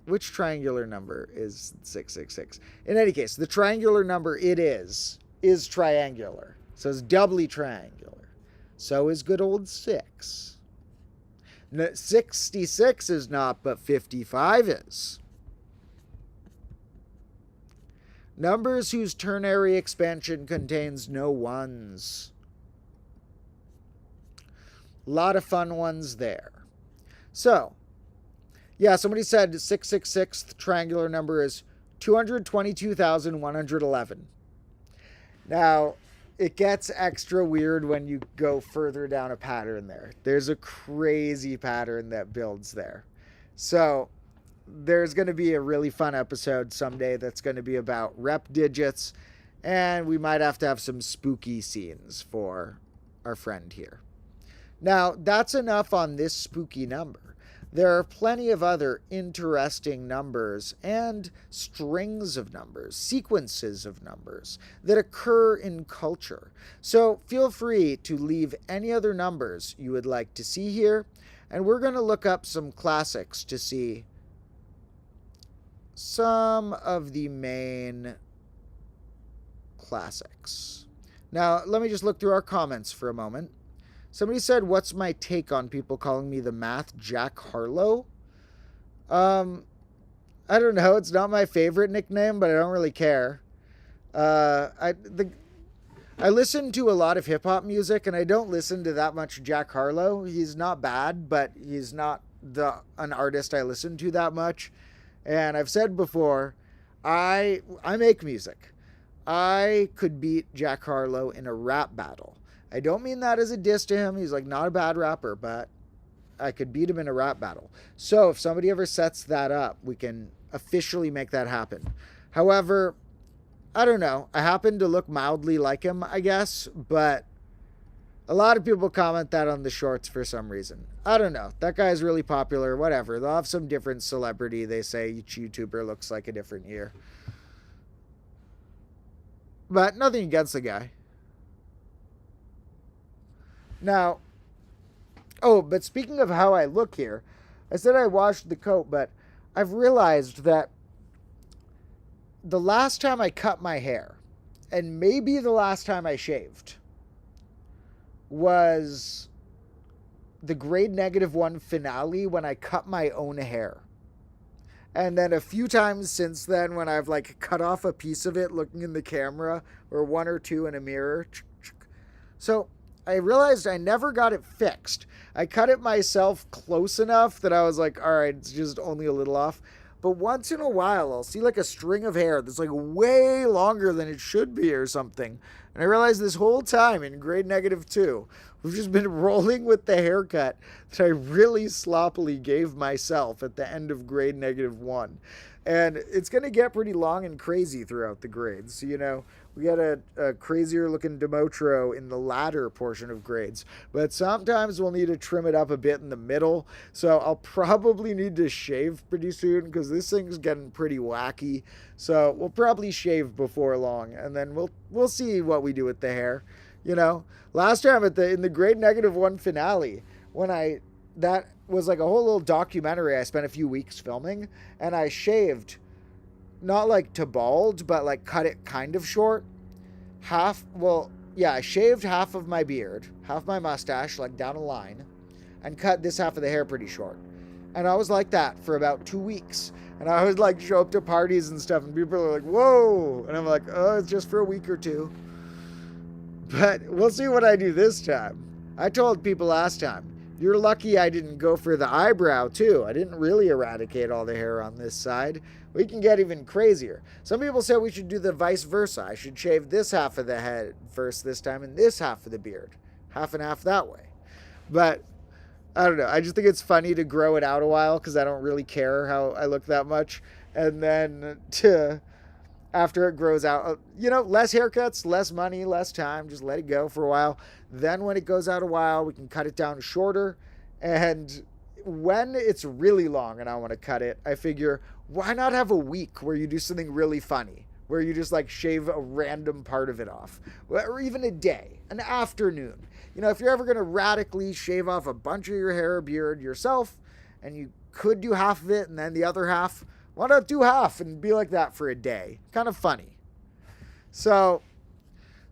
Which triangular number is 666? In any case, the triangular number it is triangular. So it's doubly triangular. So is good old 6. 66 is not, but 55 is. Numbers whose ternary expansion contains no ones. A lot of fun ones there. So, yeah, somebody said 666th triangular number is 222,111. Now, it gets extra weird when you go further down a pattern there. There's a crazy pattern that builds there. So there's going to be a really fun episode someday that's going to be about rep digits, and we might have to have some spooky scenes for our friend here. Now, that's enough on this spooky number. There are plenty of other interesting numbers and strings of numbers, sequences of numbers that occur in culture. So feel free to leave any other numbers you would like to see here, and we're going to look up some classics to see some of the main classics. Now, let me just look through our comments for a moment. Somebody said, what's my take on people calling me the math Jack Harlow? I don't know. It's not my favorite nickname, but I don't really care. I listen to a lot of hip-hop music, and I don't listen to that much Jack Harlow. He's not bad, but he's not an artist I listen to that much. And I've said before, I make music. I could beat Jack Harlow in a rap battle. I don't mean that as a diss to him. He's like not a bad rapper, but I could beat him in a rap battle. So if somebody ever sets that up, we can officially make that happen. However, I don't know. I happen to look mildly like him, I guess, but a lot of people comment that on the shorts for some reason. I don't know. That guy's really popular, whatever. They'll have some different celebrity. They say each YouTuber looks like a different year. But nothing against the guy. Now, Oh, but speaking of how I look here, I said I washed the coat, but I've realized that the last time I cut my hair, and maybe the last time I shaved, was the grade -1 finale when I cut my own hair. And then a few times since then when I've like cut off a piece of it looking in the camera, or one or two in a mirror. So I realized I never got it fixed. I cut it myself close enough that I was like, all right, it's just only a little off. But once in a while, I'll see like a string of hair that's like way longer than it should be or something. And I realized this whole time in grade -2, we've just been rolling with the haircut that I really sloppily gave myself at the end of grade -1. And it's going to get pretty long and crazy throughout the grades. You know, we got a crazier looking Domotro in the latter portion of grades. But sometimes we'll need to trim it up a bit in the middle. So I'll probably need to shave pretty soon because this thing's getting pretty wacky. So we'll probably shave before long. And then we'll see what we do with the hair. You know, last time in the grade -1 finale, that was like a whole little documentary I spent a few weeks filming, and I shaved, not like to bald, but like cut it kind of short. I shaved half of my beard, half my mustache, like down a line, and cut this half of the hair pretty short. And I was like that for about 2 weeks. And I would like show up to parties and stuff, and people are like, whoa! And I'm like, oh, it's just for a week or two. But we'll see what I do this time. I told people last time, you're lucky I didn't go for the eyebrow too. I didn't really eradicate all the hair on this side. We can get even crazier. Some people said we should do the vice versa. I should shave this half of the head first this time and this half of the beard. Half and half that way. But I don't know. I just think it's funny to grow it out a while because I don't really care how I look that much. And then after it grows out, you know, less haircuts, less money, less time. Just let it go for a while. Then when it goes out a while, we can cut it down shorter. And when it's really long and I want to cut it, I figure, why not have a week where you do something really funny? Where you just like shave a random part of it off. Or even a day, an afternoon. You know, if you're ever going to radically shave off a bunch of your hair or beard yourself, and you could do half of it and then the other half, why not do half and be like that for a day? Kind of funny. So,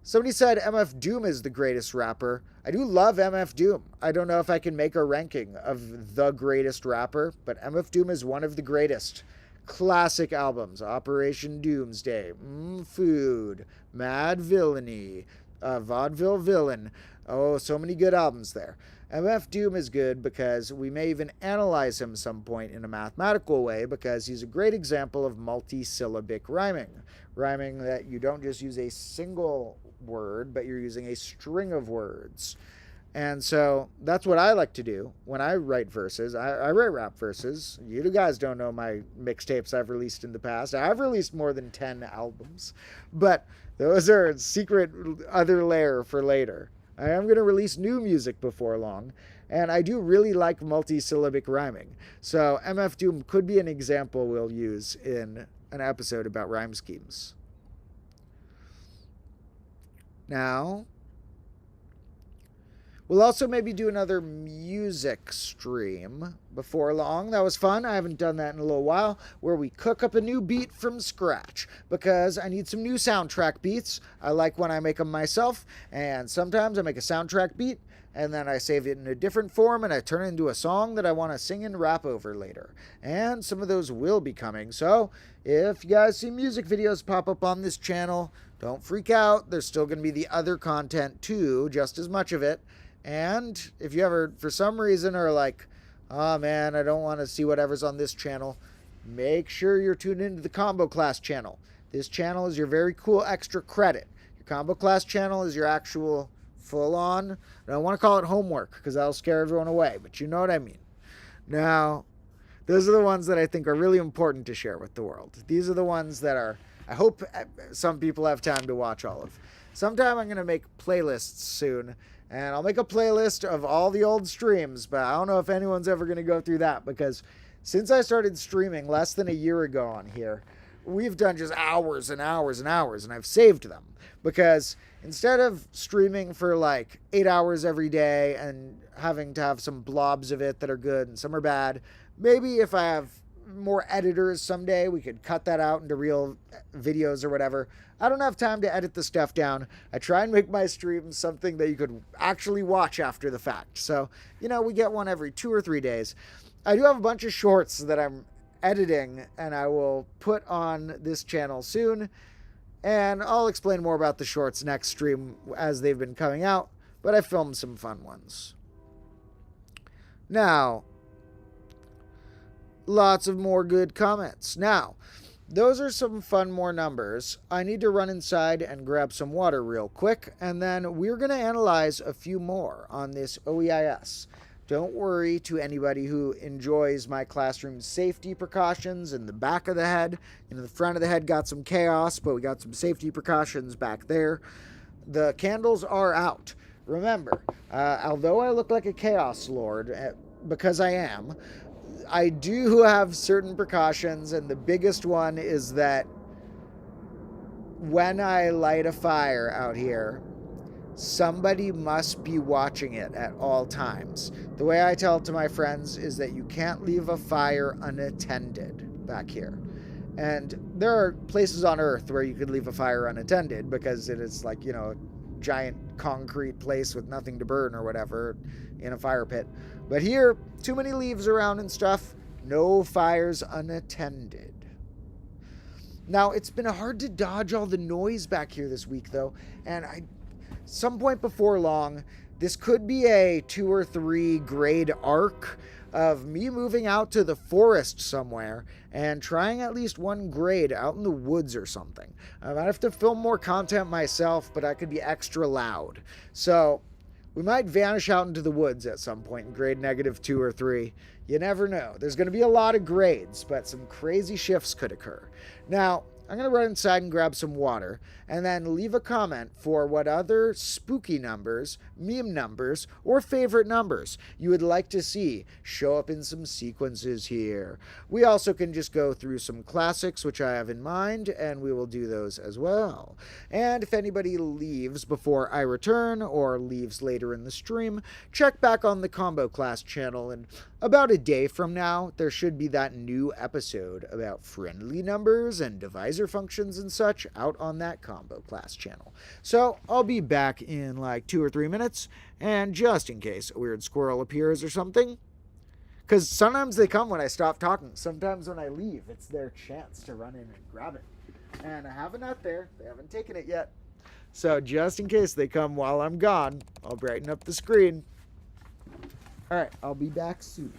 somebody said MF Doom is the greatest rapper. I do love MF Doom. I don't know if I can make a ranking of the greatest rapper, but MF Doom is one of the greatest. Classic albums: Operation Doomsday, Food, Mad Villainy, Vaudeville Villain. Oh, so many good albums there. MF Doom is good because we may even analyze him some point in a mathematical way because he's a great example of multi-syllabic rhyming. Rhyming that you don't just use a single word, but you're using a string of words. And so that's what I like to do when I write verses. I write rap verses. You guys don't know my mixtapes I've released in the past. I've released more than 10 albums. But those are a secret other layer for later. I am going to release new music before long, and I do really like multi-syllabic rhyming. So MF Doom could be an example we'll use in an episode about rhyme schemes. Now, we'll also maybe do another music stream before long. That was fun. I haven't done that in a little while, where we cook up a new beat from scratch because I need some new soundtrack beats. I like when I make them myself, and sometimes I make a soundtrack beat and then I save it in a different form and I turn it into a song that I want to sing and rap over later. And some of those will be coming. So if you guys see music videos pop up on this channel, don't freak out. There's still going to be the other content too, just as much of it. And if you ever, for some reason, are like, oh man, I don't want to see whatever's on this channel, make sure you're tuned into the Combo Class channel. This channel is your very cool extra credit. Your Combo Class channel is your actual full-on, I don't want to call it homework because that'll scare everyone away, but you know what I mean. Now, those are the ones that I think are really important to share with the world. These are the ones that are, I hope some people have time to watch all of. Sometime I'm going to make playlists soon. And I'll make a playlist of all the old streams, but I don't know if anyone's ever going to go through that because since I started streaming less than a year ago on here, we've done just hours and hours and hours, and I've saved them because instead of streaming for like 8 hours every day and having to have some blobs of it that are good and some are bad, maybe if I have more editors someday, we could cut that out into real videos or whatever. I don't have time to edit the stuff down. I try and make my streams something that you could actually watch after the fact. So, we get one every 2 or 3 days. I do have a bunch of shorts that I'm editing and I will put on this channel soon. And I'll explain more about the shorts next stream as they've been coming out. But I filmed some fun ones. Now, lots of more good comments. Now, those are some fun more numbers. I need to run inside and grab some water real quick, and then we're going to analyze a few more on this OEIS. Don't worry to anybody who enjoys my classroom safety precautions in the back of the head. The front of the head got some chaos, but we got some safety precautions back there. The candles are out. Remember, although I look like a chaos lord, because I am, I do have certain precautions, and the biggest one is that when I light a fire out here, somebody must be watching it at all times. The way I tell it to my friends is that you can't leave a fire unattended back here. And there are places on Earth where you could leave a fire unattended because it is like, a giant concrete place with nothing to burn or whatever in a fire pit. But here, too many leaves around and stuff, no fires unattended. Now, it's been hard to dodge all the noise back here this week, though, and some point before long, this could be a 2 or 3 grade arc of me moving out to the forest somewhere and trying at least 1 grade out in the woods or something. I might have to film more content myself, but I could be extra loud. So we might vanish out into the woods at some point in grade -2 or 3. You never know. There's going to be a lot of grades, but some crazy shifts could occur. Now, I'm going to run inside and grab some water, and then leave a comment for what other spooky numbers, meme numbers, or favorite numbers you would like to see show up in some sequences here. We also can just go through some classics, which I have in mind, and we will do those as well. And if anybody leaves before I return, or leaves later in the stream, check back on the Combo Class channel, and about a day from now, there should be that new episode about friendly numbers and divisor functions and such out on that Combo Class channel. So I'll be back in like 2 or 3 minutes, and just in case a weird squirrel appears or something, because sometimes they come when I stop talking. Sometimes when I leave, it's their chance to run in and grab it. And I have a nut there. They haven't taken it yet. So just in case they come while I'm gone, I'll brighten up the screen. All right, I'll be back soon.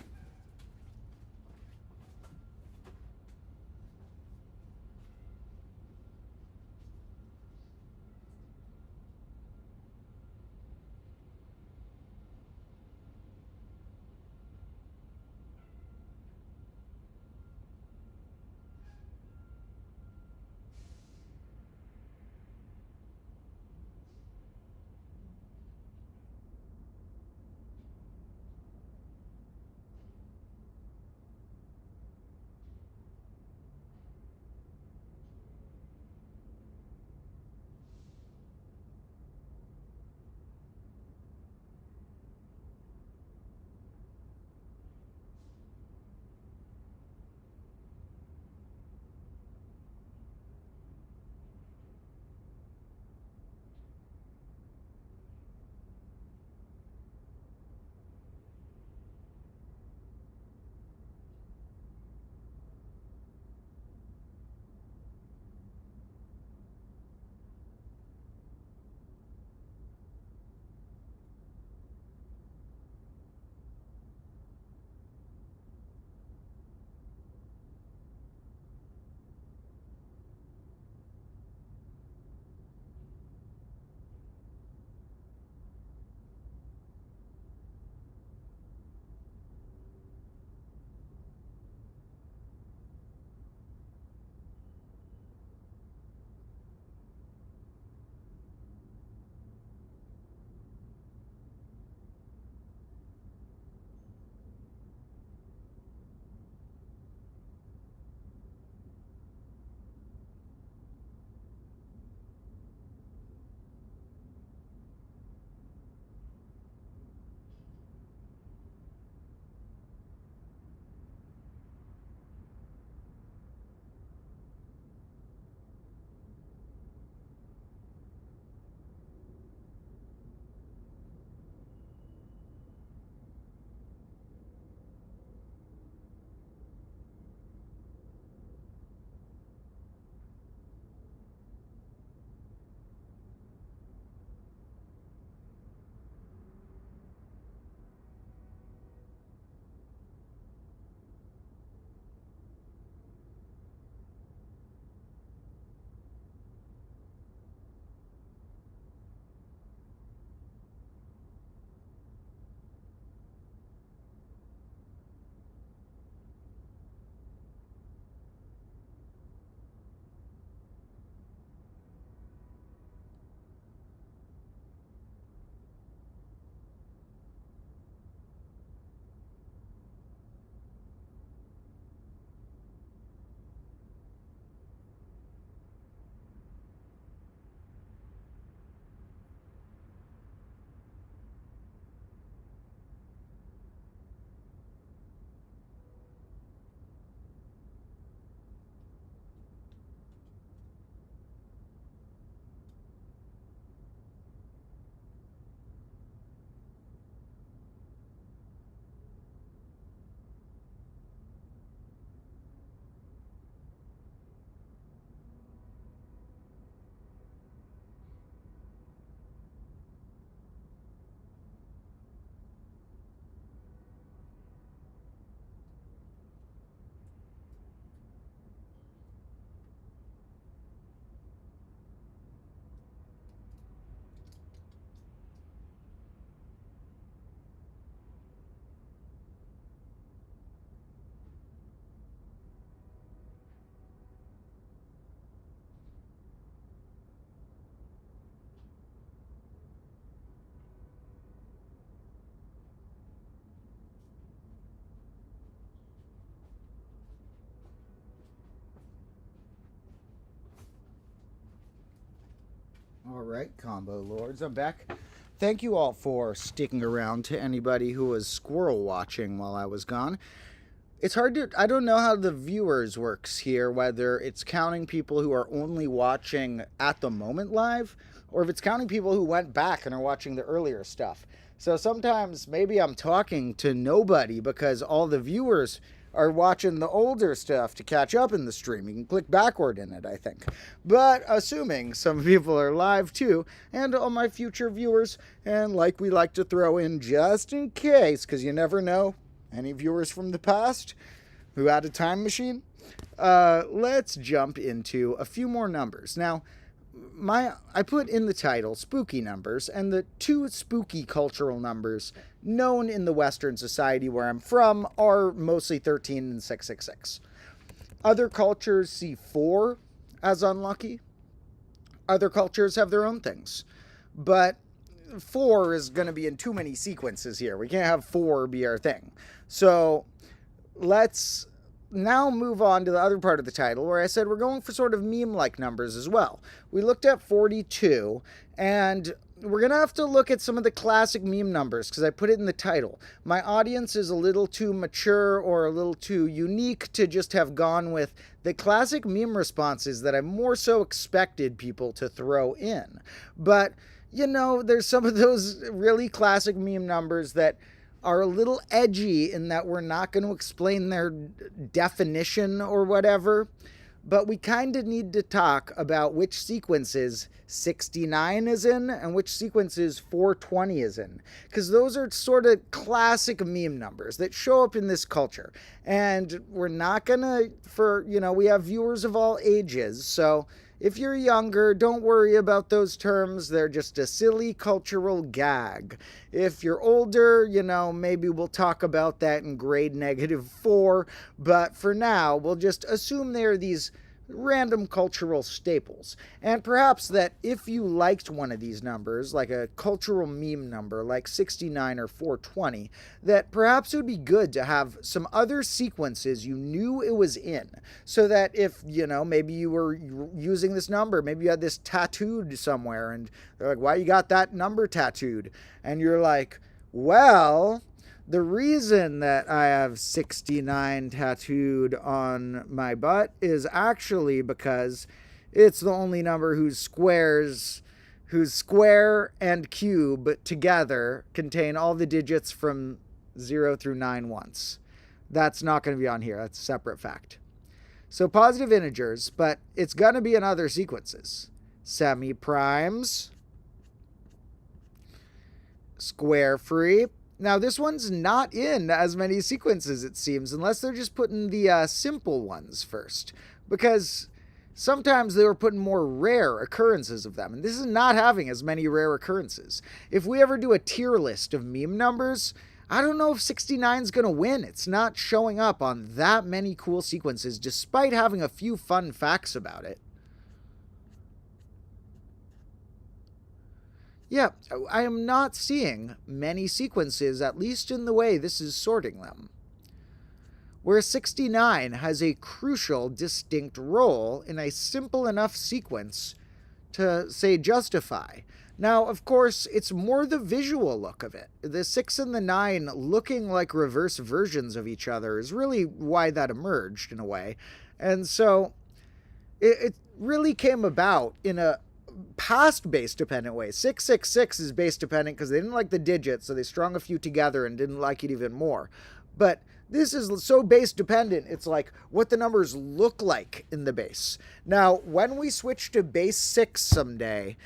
right, Combo Lords, I'm back. Thank you all for sticking around, to anybody who was squirrel watching while I was gone. It's hard to, I don't know how the viewers works here, whether it's counting people who are only watching at the moment live, or if it's counting people who went back and are watching the earlier stuff. So sometimes maybe I'm talking to nobody because all the viewers are watching the older stuff to catch up in the stream. You can click backward in it, I think. But assuming some people are live too, and all my future viewers, and like we like to throw in just in case, because you never know, any viewers from the past who had a time machine? Let's jump into a few more numbers. Now, I put in the title spooky numbers, and the two spooky cultural numbers known in the Western society where I'm from are mostly 13 and 666. Other cultures see 4 as unlucky. Other cultures have their own things. But 4 is going to be in too many sequences here. We can't have 4 be our thing. So let's now move on to the other part of the title where I said we're going for sort of meme-like numbers as well. We looked at 42, and we're going to have to look at some of the classic meme numbers because I put it in the title. My audience is a little too mature or a little too unique to just have gone with the classic meme responses that I more so expected people to throw in. But, you know, there's some of those really classic meme numbers that are a little edgy in that we're not going to explain their definition or whatever, but we kind of need to talk about which sequences 69 is in and which sequences 420 is in, because those are sort of classic meme numbers that show up in this culture. And we're not going to, we have viewers of all ages, so if you're younger, don't worry about those terms. They're just a silly cultural gag. If you're older, maybe we'll talk about that in grade -4. But for now, we'll just assume they're these random cultural staples. And perhaps that if you liked one of these numbers, like a cultural meme number like 69 or 420, that perhaps it would be good to have some other sequences you knew it was in, so that if, maybe you were using this number, maybe you had this tattooed somewhere, and they're like, why you got that number tattooed? And you're like, well, the reason that I have 69 tattooed on my butt is actually because it's the only number whose square and cube together contain all the digits from 0 through 9 once. That's not going to be on here. That's a separate fact. So positive integers, but it's going to be in other sequences. Semi-primes. Square free. Now, this one's not in as many sequences, it seems, unless they're just putting the simple ones first. Because sometimes they were putting more rare occurrences of them, and this is not having as many rare occurrences. If we ever do a tier list of meme numbers, I don't know if 69's going to win. It's not showing up on that many cool sequences, despite having a few fun facts about it. Yeah, I am not seeing many sequences, at least in the way this is sorting them, where 69 has a crucial, distinct role in a simple enough sequence to, say, justify. Now, of course, it's more the visual look of it. The 6 and the 9 looking like reverse versions of each other is really why that emerged, in a way. And so, it really came about in a past base dependent way. 666 is base dependent because they didn't like the digits, so they strung a few together and didn't like it even more. But this is so base dependent, it's like what the numbers look like in the base. Now, when we switch to base 6 someday,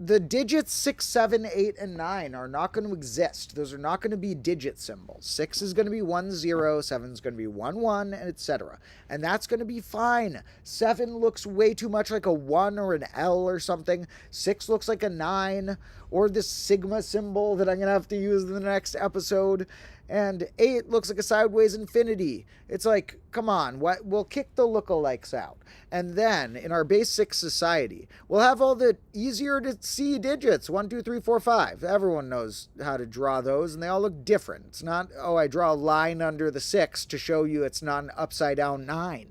the digits 6, 7, 8, and 9 are not going to exist. Those are not going to be digit symbols. 6 is going to be 1, 0, 7 is going to be 1, 1, and etc. And that's going to be fine. 7 looks way too much like a 1 or an L or something. 6 looks like a 9, or this sigma symbol that I'm going to have to use in the next episode. And 8 looks like a sideways infinity. It's like, come on, we'll kick the lookalikes out. And then, in our base 6 society, we'll have all the easier to see digits, 1, 2, 3, 4, 5. Everyone knows how to draw those, and they all look different. It's not, oh, I draw a line under the 6 to show you it's not an upside down 9.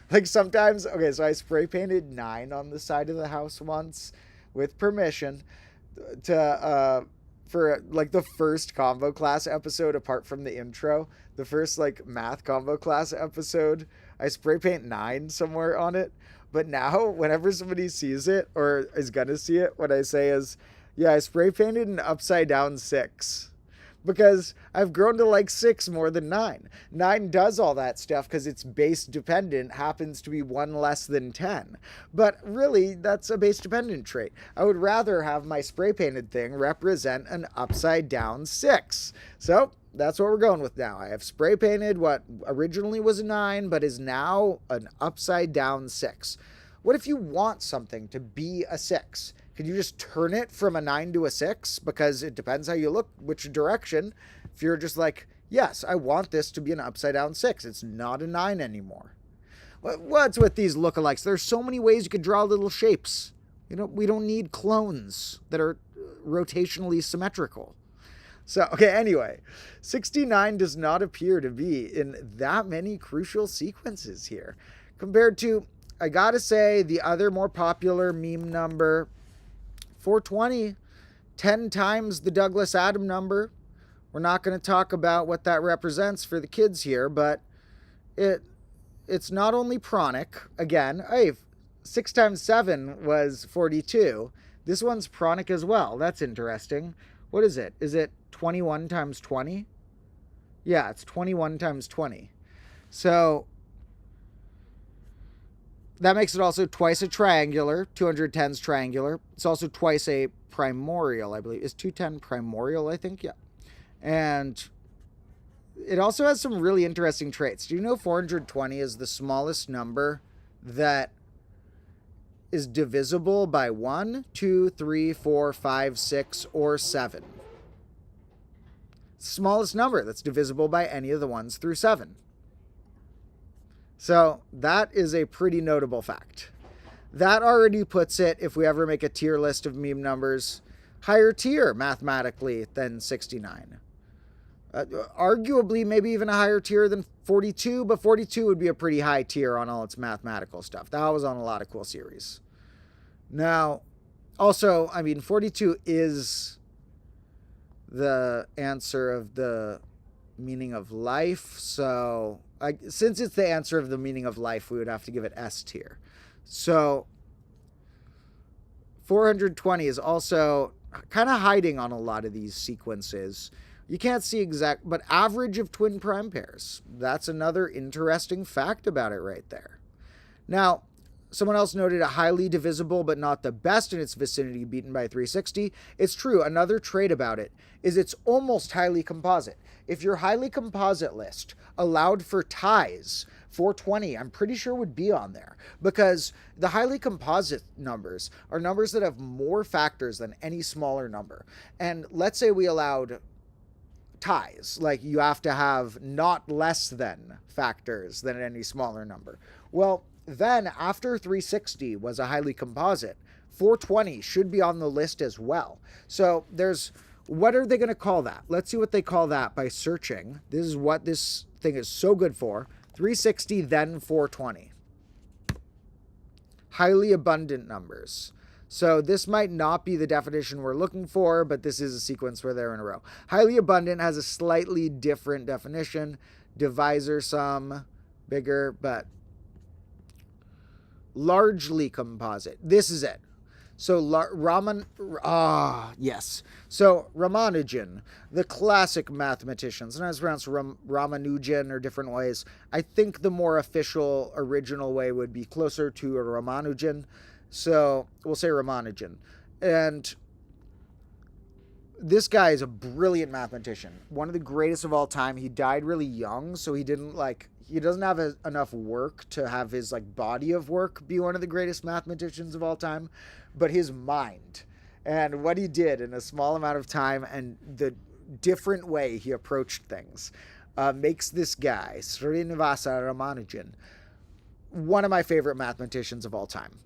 Like sometimes, okay, so I spray painted 9 on the side of the house once, with permission, to for like the first combo class episode apart from the intro, the first like math combo class episode, I spray paint 9 somewhere on it. But now whenever somebody sees it or is gonna see it, what I say is, yeah, I spray painted an upside down 6. Because I've grown to like 6 more than 9. 9 does all that stuff because it's base dependent, happens to be 1 less than 10. But really, that's a base dependent trait. I would rather have my spray painted thing represent an upside down 6. So that's what we're going with now. I have spray painted what originally was a 9, but is now an upside down 6. What if you want something to be a 6? Could you just turn it from a 9 to a 6? Because it depends how you look, which direction. If you're just like, yes, I want this to be an upside down 6. It's not a 9 anymore. What's with these lookalikes? There's so many ways you could draw little shapes. You know, we don't need clones that are rotationally symmetrical. So, okay, anyway, 69 does not appear to be in that many crucial sequences here. Compared to, I gotta say, the other more popular meme number, 420, 10 times the Douglas Adam number. We're not going to talk about what that represents for the kids here, but it's not only Pronic. Again, hey, 6 times 7 was 42. This one's Pronic as well. That's interesting. What is it? Is it 21 times 20? Yeah, it's 21 times 20. So that makes it also twice a triangular. 210's triangular. It's also twice a primorial, I believe. Is 210 primorial, I think? Yeah. And it also has some really interesting traits. Do you know 420 is the smallest number that is divisible by 1, 2, 3, 4, 5, 6, or 7? Smallest number that's divisible by any of the ones through 7. So that is a pretty notable fact. That already puts it, if we ever make a tier list of meme numbers, higher tier mathematically than 69. Arguably, maybe even a higher tier than 42, but 42 would be a pretty high tier on all its mathematical stuff. That was on a lot of cool series. Now, also, I mean, 42 is the answer of the meaning of life, so since it's the answer of the meaning of life, we would have to give it S tier. So 420 is also kind of hiding on a lot of these sequences. You can't see exact, but average of twin prime pairs. That's another interesting fact about it right there. Now, someone else noted a highly divisible, but not the best in its vicinity, beaten by 360. It's true. Another trait about it is it's almost highly composite. If your highly composite list allowed for ties, 420, I'm pretty sure would be on there, because the highly composite numbers are numbers that have more factors than any smaller number. And let's say we allowed ties, like you have to have not less than factors than any smaller number. Well, then after 360 was a highly composite, 420 should be on the list as well. So what are they going to call that? Let's see what they call that by searching. This is what this thing is so good for. 360, then 420. Highly abundant numbers. So this might not be the definition we're looking for, but this is a sequence where they're in a row. Highly abundant has a slightly different definition. Divisor sum, bigger, but largely composite. This is it. So yes. So Ramanujan, the classic mathematician, sometimes pronounced Ramanujan or different ways. I think the more official original way would be closer to a Ramanujan. So we'll say Ramanujan. And this guy is a brilliant mathematician. One of the greatest of all time. He died really young, so he doesn't have enough work to have his body of work be one of the greatest mathematicians of all time, but his mind and what he did in a small amount of time and the different way he approached things makes this guy, Srinivasa Ramanujan, one of my favorite mathematicians of all time.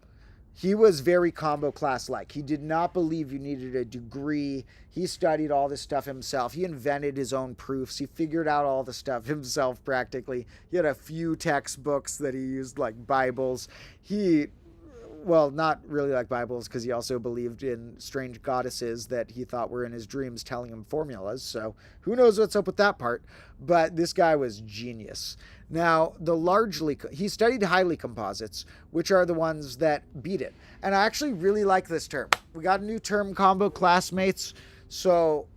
He was very combo class-like. He did not believe you needed a degree. He studied all this stuff himself. He invented his own proofs. He figured out all the stuff himself practically. He had a few textbooks that he used like Bibles. He well, not really like Bibles, because he also believed in strange goddesses that he thought were in his dreams telling him formulas. So who knows what's up with that part. But this guy was genius. Now, he studied highly composites, which are the ones that beat it. And I actually really like this term. We got a new term, combo classmates. So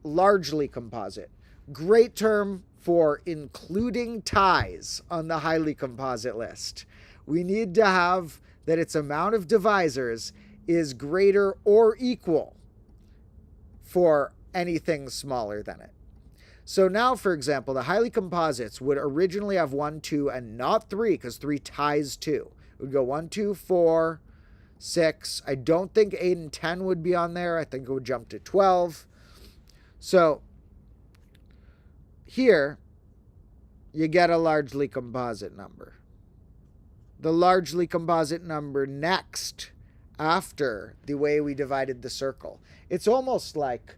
largely composite. Great term for including ties on the highly composite list. We need to have that its amount of divisors is greater or equal for anything smaller than it. So now, for example, the highly composites would originally have 1, 2, and not 3, because 3 ties 2. It would go 1, 2, 4, 6. I don't think 8 and 10 would be on there. I think it would jump to 12. So here, you get a largely composite number. The largely composite number next after the way we divided the circle. It's almost like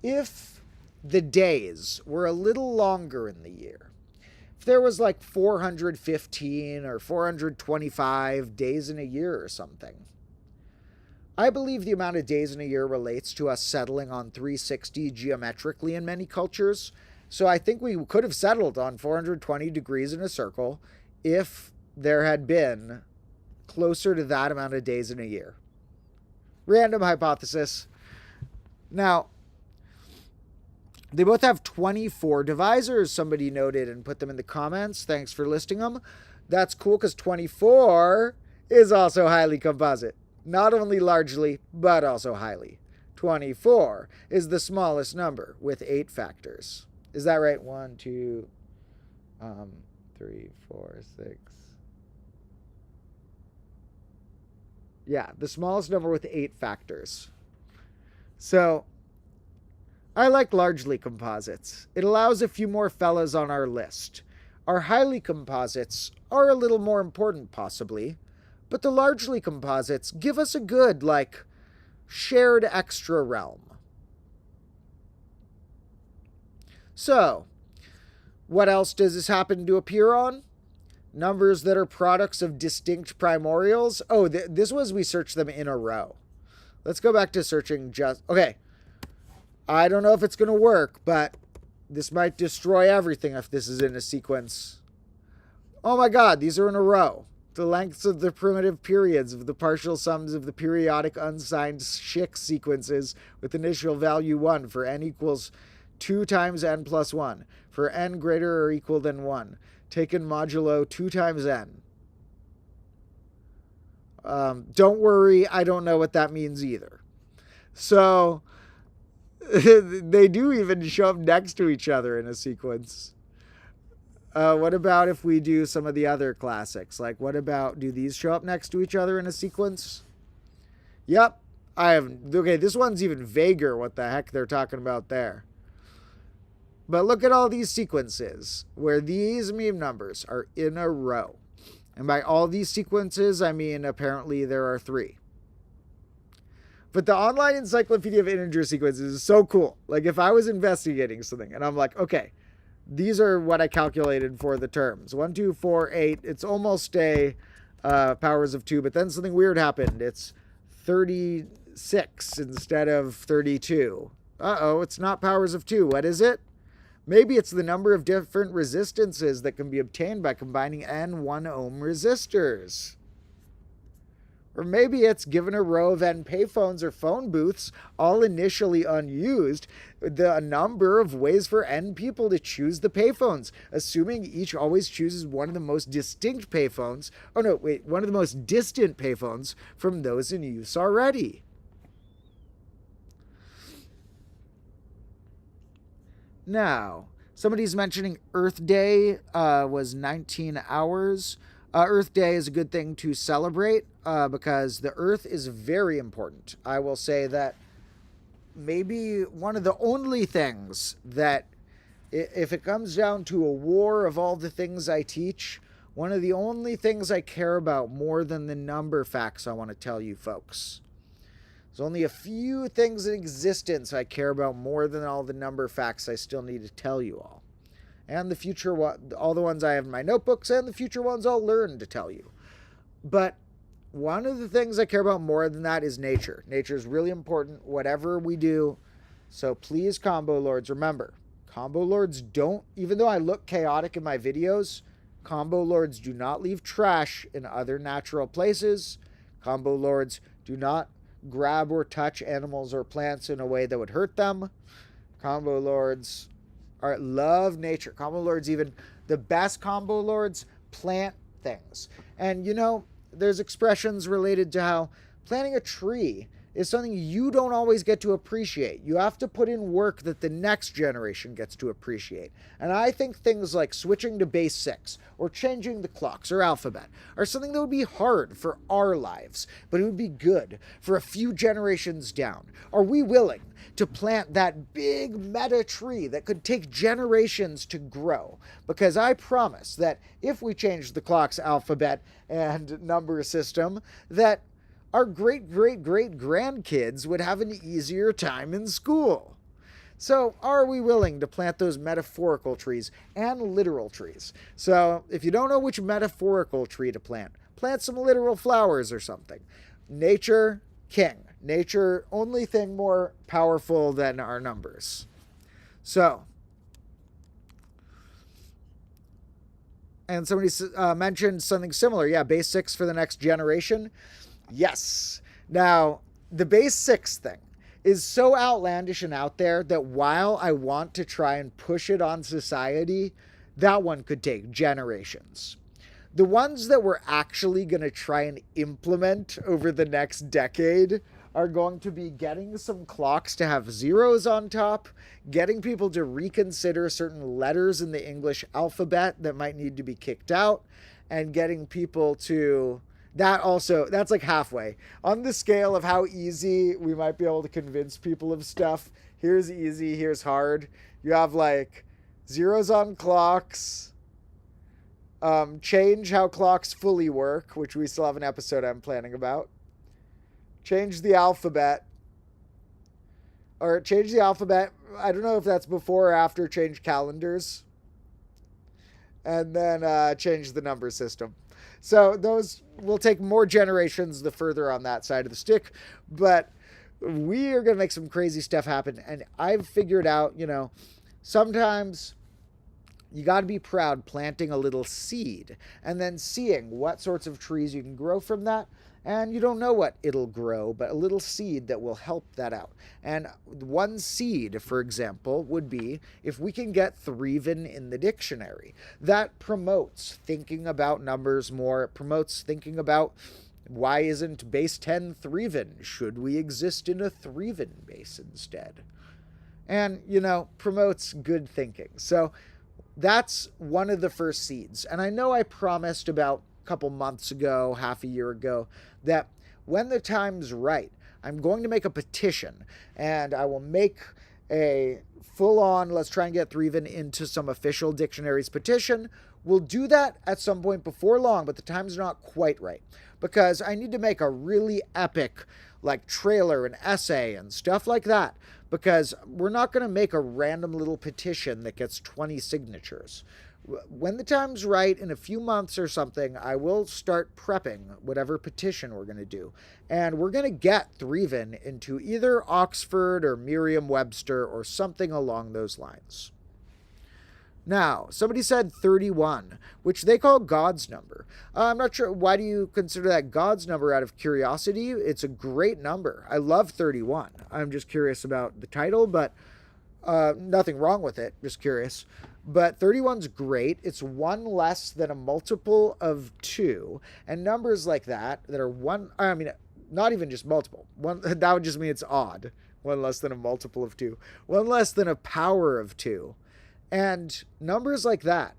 if the days were a little longer in the year, if there was like 415 or 425 days in a year or something, I believe the amount of days in a year relates to us settling on 360 geometrically in many cultures. So I think we could have settled on 420 degrees in a circle if there had been closer to that amount of days in a year. Random hypothesis. Now, they both have 24 divisors, somebody noted and put them in the comments. Thanks for listing them. That's cool because 24 is also highly composite. Not only largely, but also highly. 24 is the smallest number with 8 factors. Is that right? 1, 2, 3, 4, 6. Yeah, the smallest number with 8 factors. So, I like largely composites. It allows a few more fellas on our list. Our highly composites are a little more important, possibly, but the largely composites give us a good, shared extra realm. So, what else does this happen to appear on? Numbers that are products of distinct primorials. Oh, this was we searched them in a row. Let's go back to searching just... Okay. I don't know if it's going to work, but this might destroy everything if this is in a sequence. Oh my god, these are in a row. The lengths of the primitive periods of the partial sums of the periodic unsigned Schick sequences with initial value 1 for n equals 2 times n plus 1. For n greater or equal than 1. Taken modulo 2 times n. Don't worry, I don't know what that means either. So, they do even show up next to each other in a sequence. What about if we do some of the other classics? What about, do these show up next to each other in a sequence? Yep. Okay, this one's even vaguer what the heck they're talking about there. But look at all these sequences where these meme numbers are in a row. And by all these sequences, I mean apparently there are 3. But the online encyclopedia of integer sequences is so cool. If I was investigating something and I'm like, okay, these are what I calculated for the terms. 1, 2, 4, 8. It's almost a powers of 2, but then something weird happened. It's 36 instead of 32. Uh-oh, it's not powers of 2. What is it? Maybe it's the number of different resistances that can be obtained by combining n 1 ohm resistors. Or maybe it's given a row of n payphones or phone booths, all initially unused, a number of ways for n people to choose the payphones, assuming each always chooses one of the most distinct payphones, one of the most distant payphones from those in use already. Now, somebody's mentioning Earth Day was 19 hours. Earth Day is a good thing to celebrate because the Earth is very important. I will say that maybe one of the only things that, if it comes down to a war of all the things I teach, one of the only things I care about more than the number facts I want to tell you folks. There's only a few things in existence I care about more than all the number facts I still need to tell you all. And the future, all the ones I have in my notebooks, and the future ones I'll learn to tell you. But one of the things I care about more than that is nature. Nature is really important, whatever we do. So please, Combo Lords, remember, Combo Lords don't, even though I look chaotic in my videos, Combo Lords do not leave trash in other natural places. Combo Lords do not grab or touch animals or plants in a way that would hurt them. Combo Lords love nature. Combo Lords, even the best Combo Lords, plant things. And there's expressions related to how planting a tree is something you don't always get to appreciate. You have to put in work that the next generation gets to appreciate. And I think things like switching to base 6 or changing the clocks or alphabet are something that would be hard for our lives, but it would be good for a few generations down. Are we willing to plant that big meta tree that could take generations to grow? Because I promise that if we change the clock's alphabet and number system, that our great-great-great-grandkids would have an easier time in school. So are we willing to plant those metaphorical trees and literal trees? So if you don't know which metaphorical tree to plant some literal flowers or something. Nature, king. Nature, only thing more powerful than our numbers. So, and somebody mentioned something similar. Yeah, base 6 for the next generation. Yes. Now, the base 6 thing is so outlandish and out there that while I want to try and push it on society, that one could take generations. The ones that we're actually going to try and implement over the next decade are going to be getting some clocks to have zeros on top, getting people to reconsider certain letters in the English alphabet that might need to be kicked out, and getting people to... that's like halfway. On the scale of how easy we might be able to convince people of stuff, here's easy, here's hard. You have like zeros on clocks, change how clocks fully work, which we still have an episode I'm planning about. Change the alphabet. I don't know if that's before or after change calendars. And then change the number system. So those will take more generations the further on that side of the stick, but we are going to make some crazy stuff happen. And I've figured out, sometimes you got to be proud planting a little seed and then seeing what sorts of trees you can grow from that. And you don't know what it'll grow, but a little seed that will help that out. And one seed, for example, would be if we can get threeven in the dictionary. That promotes thinking about numbers more. It promotes thinking about why isn't base 10 threeven? Should we exist in a threeven base instead? And, promotes good thinking. So that's one of the first seeds. And I know I promised about couple months ago, half a year ago, that when the time's right, I'm going to make a petition, and I will make a full-on, let's try and get threeven into some official dictionaries petition. We'll do that at some point before long, but the time's not quite right, because I need to make a really epic, trailer and essay and stuff like that, because we're not going to make a random little petition that gets 20 signatures. When the time's right, in a few months or something, I will start prepping whatever petition we're going to do. And we're going to get threeven into either Oxford or Merriam-Webster or something along those lines. Now, somebody said 31, which they call God's number. I'm not sure. Why do you consider that God's number out of curiosity? It's a great number. I love 31. I'm just curious about the title, but nothing wrong with it. Just curious. But 31's great. It's one less than a multiple of 2. And numbers like that are not even just multiple. That would just mean it's odd. 1 less than a multiple of 2. 1 less than a power of 2. And numbers like that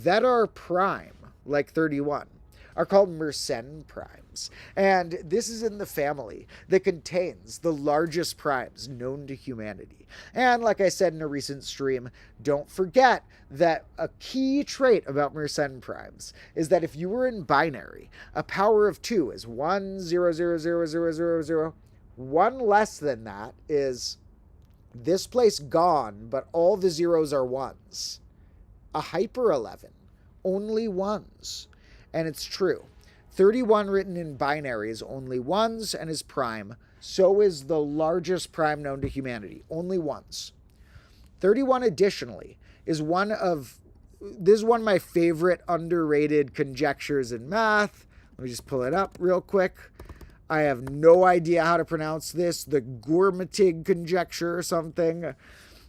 are prime, like 31, are called Mersenne primes. And this is in the family that contains the largest primes known to humanity. And like I said in a recent stream, don't forget that a key trait about Mersenne primes is that if you were in binary, a power of 2 is 1, 0, 0, 0, 0, 0, 0. 1 less than that is this place gone, but all the zeros are 1s. A hyper 11, only 1s. And it's true. 31 written in binary is only ones and is prime. So is the largest prime known to humanity. Only ones. 31 additionally is one of my favorite underrated conjectures in math. Let me just pull it up real quick. I have no idea how to pronounce this. The Ermatinger conjecture or something.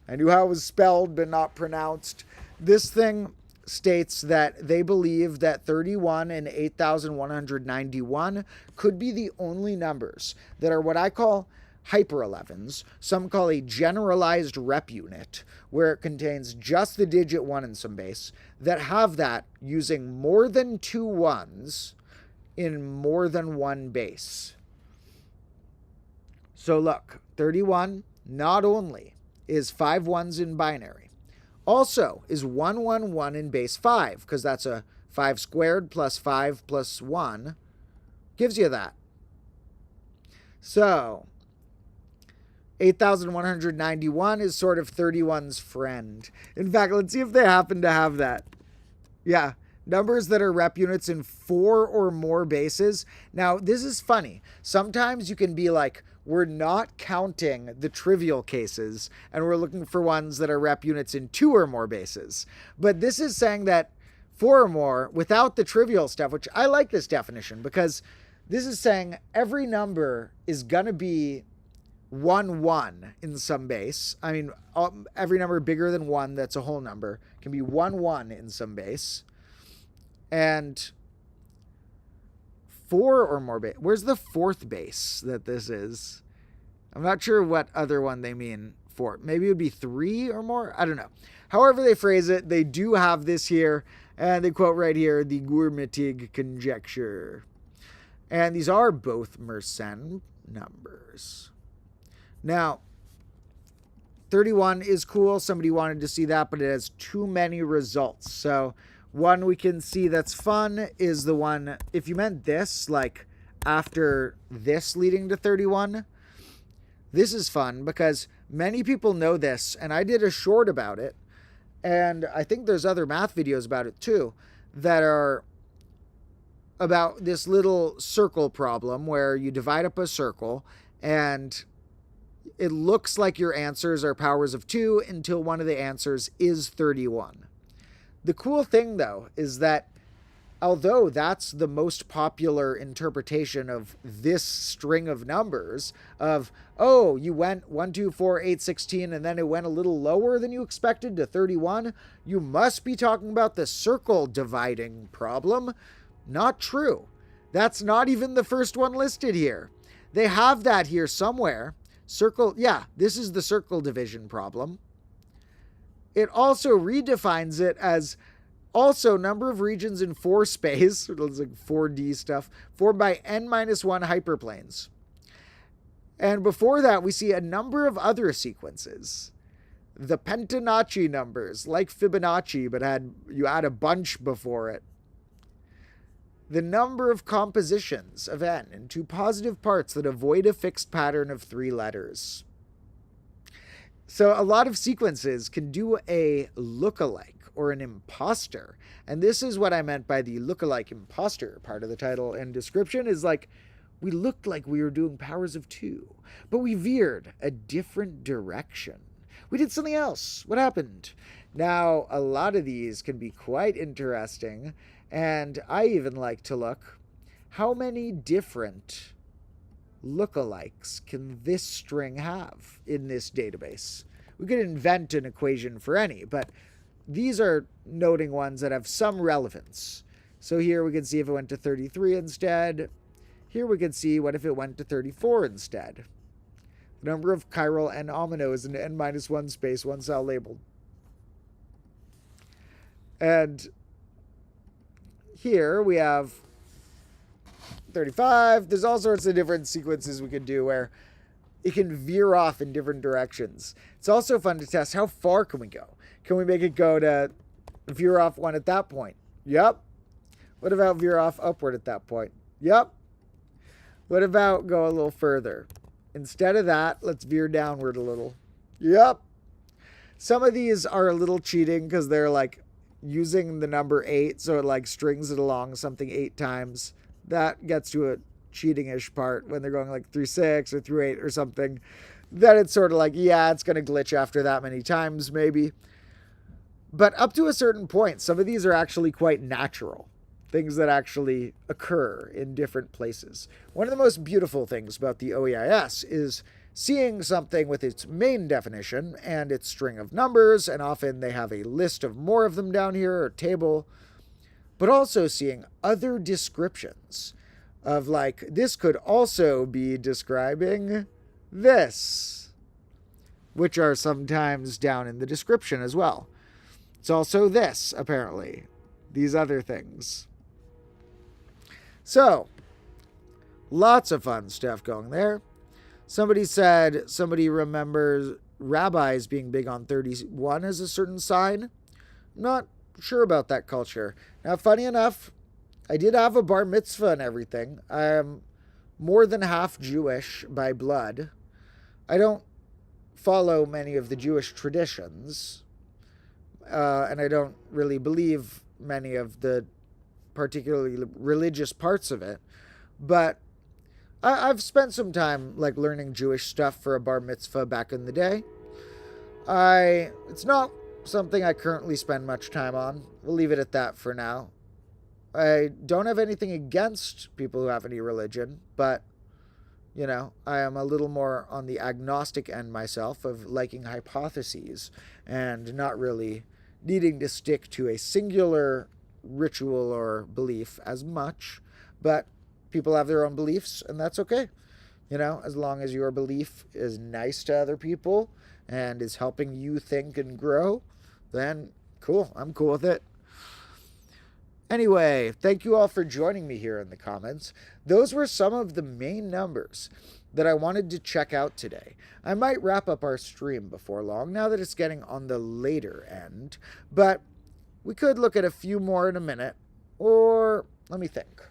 I knew how it was spelled but not pronounced. This thing states that they believe that 31 and 8,191 could be the only numbers that are what I call hyper-11s. Some call a generalized rep unit, where it contains just the digit 1 in some base, that have that using more than 2 ones in more than one base. So look, 31 not only is 5 ones in binary, also is 111 in base 5, because that's a 5 squared plus 5 plus 1 gives you that. So 8,191 is sort of 31's friend. In fact, let's see if they happen to have that. Yeah, numbers that are rep units in 4 or more bases. Now, this is funny. Sometimes you can be like, we're not counting the trivial cases, and we're looking for ones that are rep units in 2 or more bases. But this is saying that 4 or more without the trivial stuff, which I like this definition, because this is saying every number is going to be 1, 1 in some base. I mean, every number bigger than 1 that's a whole number can be 1, 1 in some base. And 4 or more base. Where's the 4th base that this is? I'm not sure what other one they mean for. Maybe it would be 3 or more? I don't know. However they phrase it, they do have this here. And they quote right here, the Ermatinger conjecture. And these are both Mersenne numbers. Now, 31 is cool. Somebody wanted to see that, but it has too many results. So one we can see that's fun is the one, if you meant this, like after this leading to 31, this is fun because many people know this, and I did a short about it, and I think there's other math videos about it too, that are about this little circle problem where you divide up a circle and it looks like your answers are powers of 2 until one of the answers is 31. The cool thing, though, is that although that's the most popular interpretation of this string of numbers, of, oh, you went 1, 2, 4, 8, 16, and then it went a little lower than you expected to 31, you must be talking about the circle dividing problem. Not true. That's not even the first one listed here. They have that here somewhere. Circle, yeah, this is the circle division problem. It also redefines it as also number of regions in 4 space, it looks like 4D stuff, formed by n-1 hyperplanes. And before that, we see a number of other sequences. The Fibonacci numbers, like Fibonacci, but you add a bunch before it. The number of compositions of n into positive parts that avoid a fixed pattern of 3 letters. So a lot of sequences can do a lookalike or an imposter. And this is what I meant by the lookalike imposter part of the title and description is like, we looked like we were doing powers of 2, but we veered a different direction. We did something else. What happened? Now, a lot of these can be quite interesting. And I even like to look, how many different lookalikes can this string have in this database? We could invent an equation for any, but these are noting ones that have some relevance. So here we can see if it went to 33 instead. Here we can see what if it went to 34 instead. The number of chiral and omino is in n-1 space, 1 cell labeled. And here we have 35. There's all sorts of different sequences we could do where it can veer off in different directions. It's also fun to test how far can we go. Can we make it go to veer off 1 at that point? Yep. What about veer off upward at that point? Yep. What about go a little further? Instead of that, let's veer downward a little. Yep. Some of these are a little cheating because they're like using the number 8, so it like strings it along something 8 times. that gets to a cheating-ish part when they're going like through 6 or through 8 or something. Then it's sort of like, yeah, it's going to glitch after that many times, maybe. But up to a certain point, some of these are actually quite natural. Things that actually occur in different places. One of the most beautiful things about the OEIS is seeing something with its main definition and its string of numbers, and often they have a list of more of them down here, or table, but also seeing other descriptions of like, this could also be describing this, which are sometimes down in the description as well. It's also this, apparently, these other things. So, lots of fun stuff going there. Somebody said somebody remembers rabbis being big on 31 as a certain sign. Not sure about that culture. Now, funny enough, I did have a bar mitzvah and everything. I am more than half Jewish by blood. I don't follow many of the Jewish traditions, and I don't really believe many of the particularly religious parts of it, but I've spent some time like learning Jewish stuff for a bar mitzvah back in the day. It's not something I currently spend much time on. We'll leave it at that for now. I don't have anything against people who have any religion, but you know, I am a little more on the agnostic end myself of liking hypotheses and not really needing to stick to a singular ritual or belief as much, but people have their own beliefs, and that's okay. You know, as long as your belief is nice to other people and is helping you think and grow, then cool, I'm cool with it. Anyway, thank you all for joining me here in the comments. Those were some of the main numbers that I wanted to check out today. I might wrap up our stream before long, now that it's getting on the later end, but we could look at a few more in a minute, or let me think.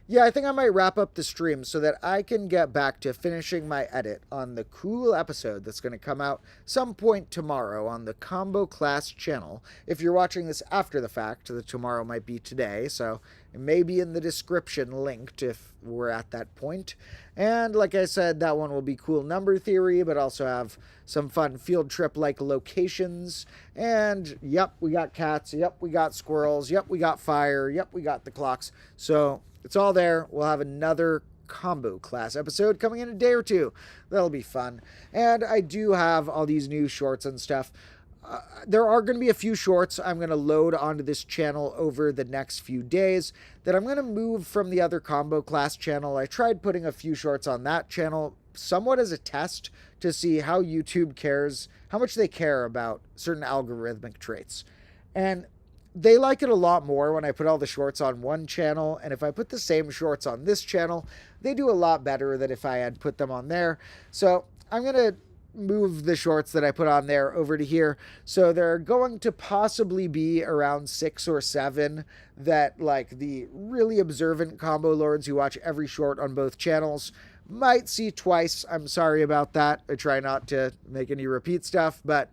Yeah, I think I might wrap up the stream so that I can get back to finishing my edit on the cool episode that's going to come out some point tomorrow on the Combo Class channel. If you're watching this after the fact, the tomorrow might be today, so it may be in the description linked if we're at that point. And like I said, that one will be cool number theory, but also have some fun field trip-like locations. And yep, we got cats. Yep, we got squirrels. Yep, we got fire. Yep, we got the clocks. So it's all there. We'll have another Combo Class episode coming in a day or two. That'll be fun. And I do have all these new shorts and stuff. There are going to be a few shorts I'm going to load onto this channel over the next few days that I'm going to move from the other Combo Class channel. I tried putting a few shorts on that channel somewhat as a test to see how YouTube cares, how much they care about certain algorithmic traits. And they like it a lot more when I put all the shorts on one channel, and if I put the same shorts on this channel, they do a lot better than if I had put them on there. So I'm going to move the shorts that I put on there over to here. So there are going to possibly be around 6 or 7 that, like, the really observant combo lords who watch every short on both channels might see twice. I'm sorry about that. I try not to make any repeat stuff, but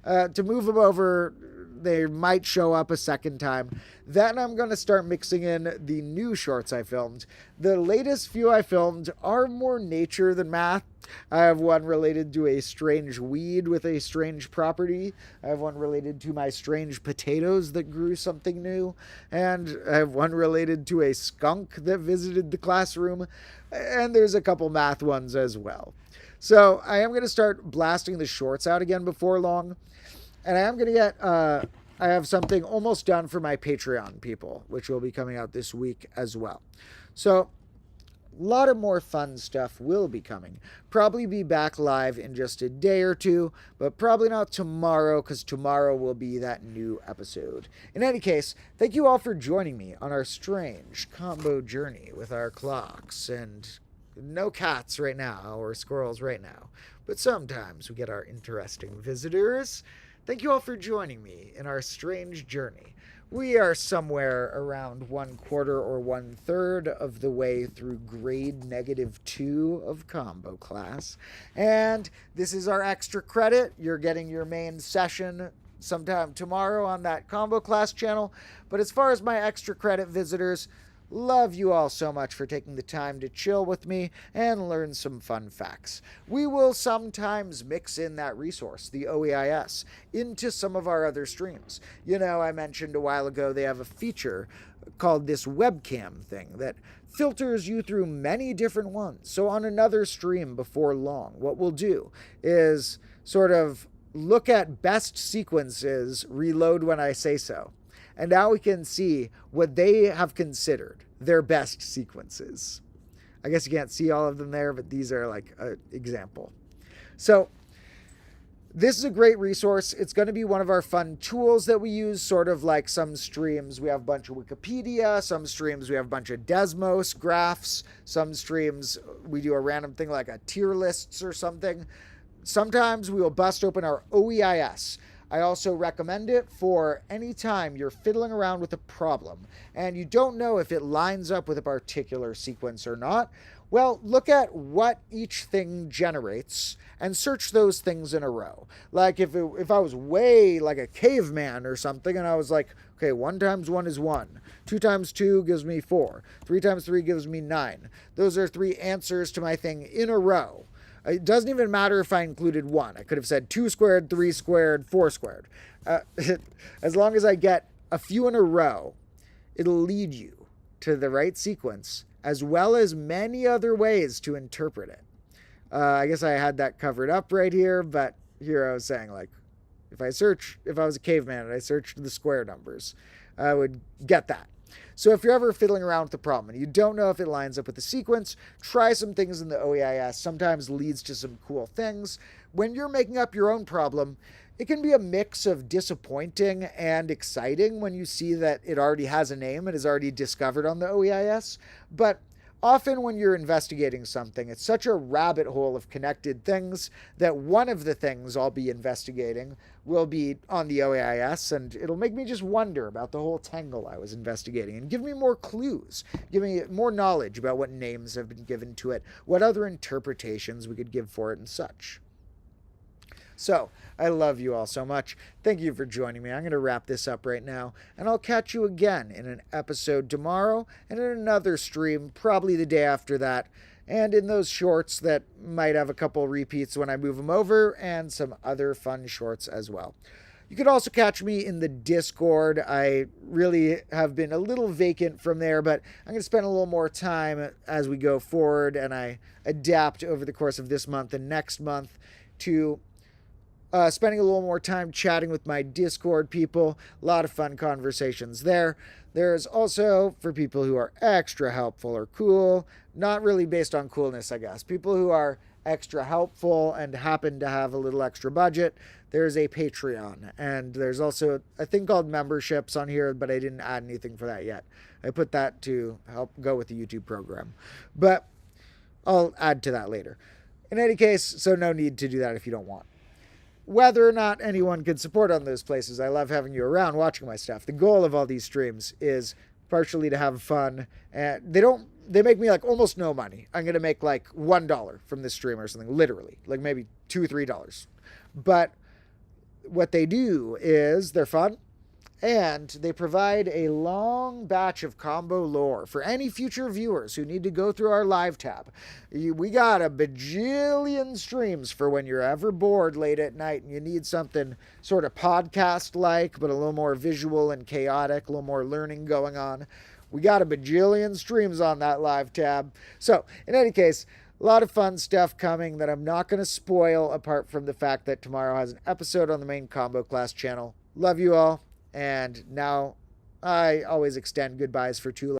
to move them over, they might show up a second time. Then I'm going to start mixing in the new shorts I filmed. The latest few I filmed are more nature than math. I have one related to a strange weed with a strange property. I have one related to my strange potatoes that grew something new. And I have one related to a skunk that visited the classroom. And there's a couple math ones as well. So I am going to start blasting the shorts out again before long. And I am going to get, I have something almost done for my Patreon people, which will be coming out this week as well. So a lot of more fun stuff will be coming. Probably be back live in just a day or two, but probably not tomorrow, because tomorrow will be that new episode. In any case, thank you all for joining me on our strange combo journey with our clocks and no cats right now or squirrels right now, but sometimes we get our interesting visitors. Thank you all for joining me in our strange journey. We are somewhere around 1/4 or 1/3 of the way through grade -2 of Combo Class. And this is our extra credit. You're getting your main session sometime tomorrow on that Combo Class channel. But as far as my extra credit visitors, Love you all so much for taking the time to chill with me and learn some fun facts. We will sometimes mix in that resource, the OEIS, into some of our other streams. You know, I mentioned a while ago they have a feature called this webcam thing that filters you through many different ones. So on another stream before long, what we'll do is sort of look at best sequences, reload when I say so. And now we can see what they have considered their best sequences. I guess you can't see all of them there, but these are like an example. So this is a great resource. It's going to be one of our fun tools that we use, sort of like some streams. We have a bunch of Wikipedia. Some streams we have a bunch of Desmos graphs. Some streams we do a random thing like a tier lists or something. Sometimes we will bust open our OEIS. I also recommend it for any time you're fiddling around with a problem and you don't know if it lines up with a particular sequence or not. Well, look at what each thing generates and search those things in a row. Like if I was way like a caveman or something and I was like, okay, 1 times 1 is 1. 2 times 2 gives me 4. 3 times 3 gives me 9. Those are 3 answers to my thing in a row. It doesn't even matter if I included 1. I could have said 2 squared, 3 squared, 4 squared. As long as I get a few in a row, it'll lead you to the right sequence, as well as many other ways to interpret it. I guess I had that covered up right here, but here I was saying, like, if I was a caveman and I searched the square numbers, I would get that. So if you're ever fiddling around with the problem and you don't know if it lines up with the sequence, try some things in the OEIS. Sometimes leads to some cool things. When you're making up your own problem, it can be a mix of disappointing and exciting when you see that it already has a name and is already discovered on the OEIS. But often when you're investigating something, it's such a rabbit hole of connected things that one of the things I'll be investigating will be on the OEIS, and it'll make me just wonder about the whole tangle I was investigating and give me more clues, give me more knowledge about what names have been given to it, what other interpretations we could give for it and such. So, I love you all so much. Thank you for joining me. I'm going to wrap this up right now, and I'll catch you again in an episode tomorrow and in another stream probably the day after that, and in those shorts that might have a couple repeats when I move them over, and some other fun shorts as well. You could also catch me in the Discord. I really have been a little vacant from there, but I'm going to spend a little more time as we go forward, and I adapt over the course of this month and next month to spending a little more time chatting with my Discord people. A lot of fun conversations there. There's also, for people who are extra helpful or cool, not really based on coolness, I guess, people who are extra helpful and happen to have a little extra budget, there's a Patreon. And there's also a thing called memberships on here, but I didn't add anything for that yet. I put that to help go with the YouTube program. But I'll add to that later. In any case, so no need to do that if you don't want. Whether or not anyone can support on those places, I love having you around watching my stuff. The goal of all these streams is partially to have fun. And they make me like almost no money. I'm going to make like $1 from this stream or something, literally, like maybe $2, $3. But what they do is they're fun, and they provide a long batch of combo lore for any future viewers who need to go through our live tab. We got a bajillion streams for when you're ever bored late at night and you need something sort of podcast-like, but a little more visual and chaotic, a little more learning going on. We got a bajillion streams on that live tab. So, in any case, a lot of fun stuff coming that I'm not going to spoil, apart from the fact that tomorrow has an episode on the main combo class channel. Love you all. And now I always extend goodbyes for too long.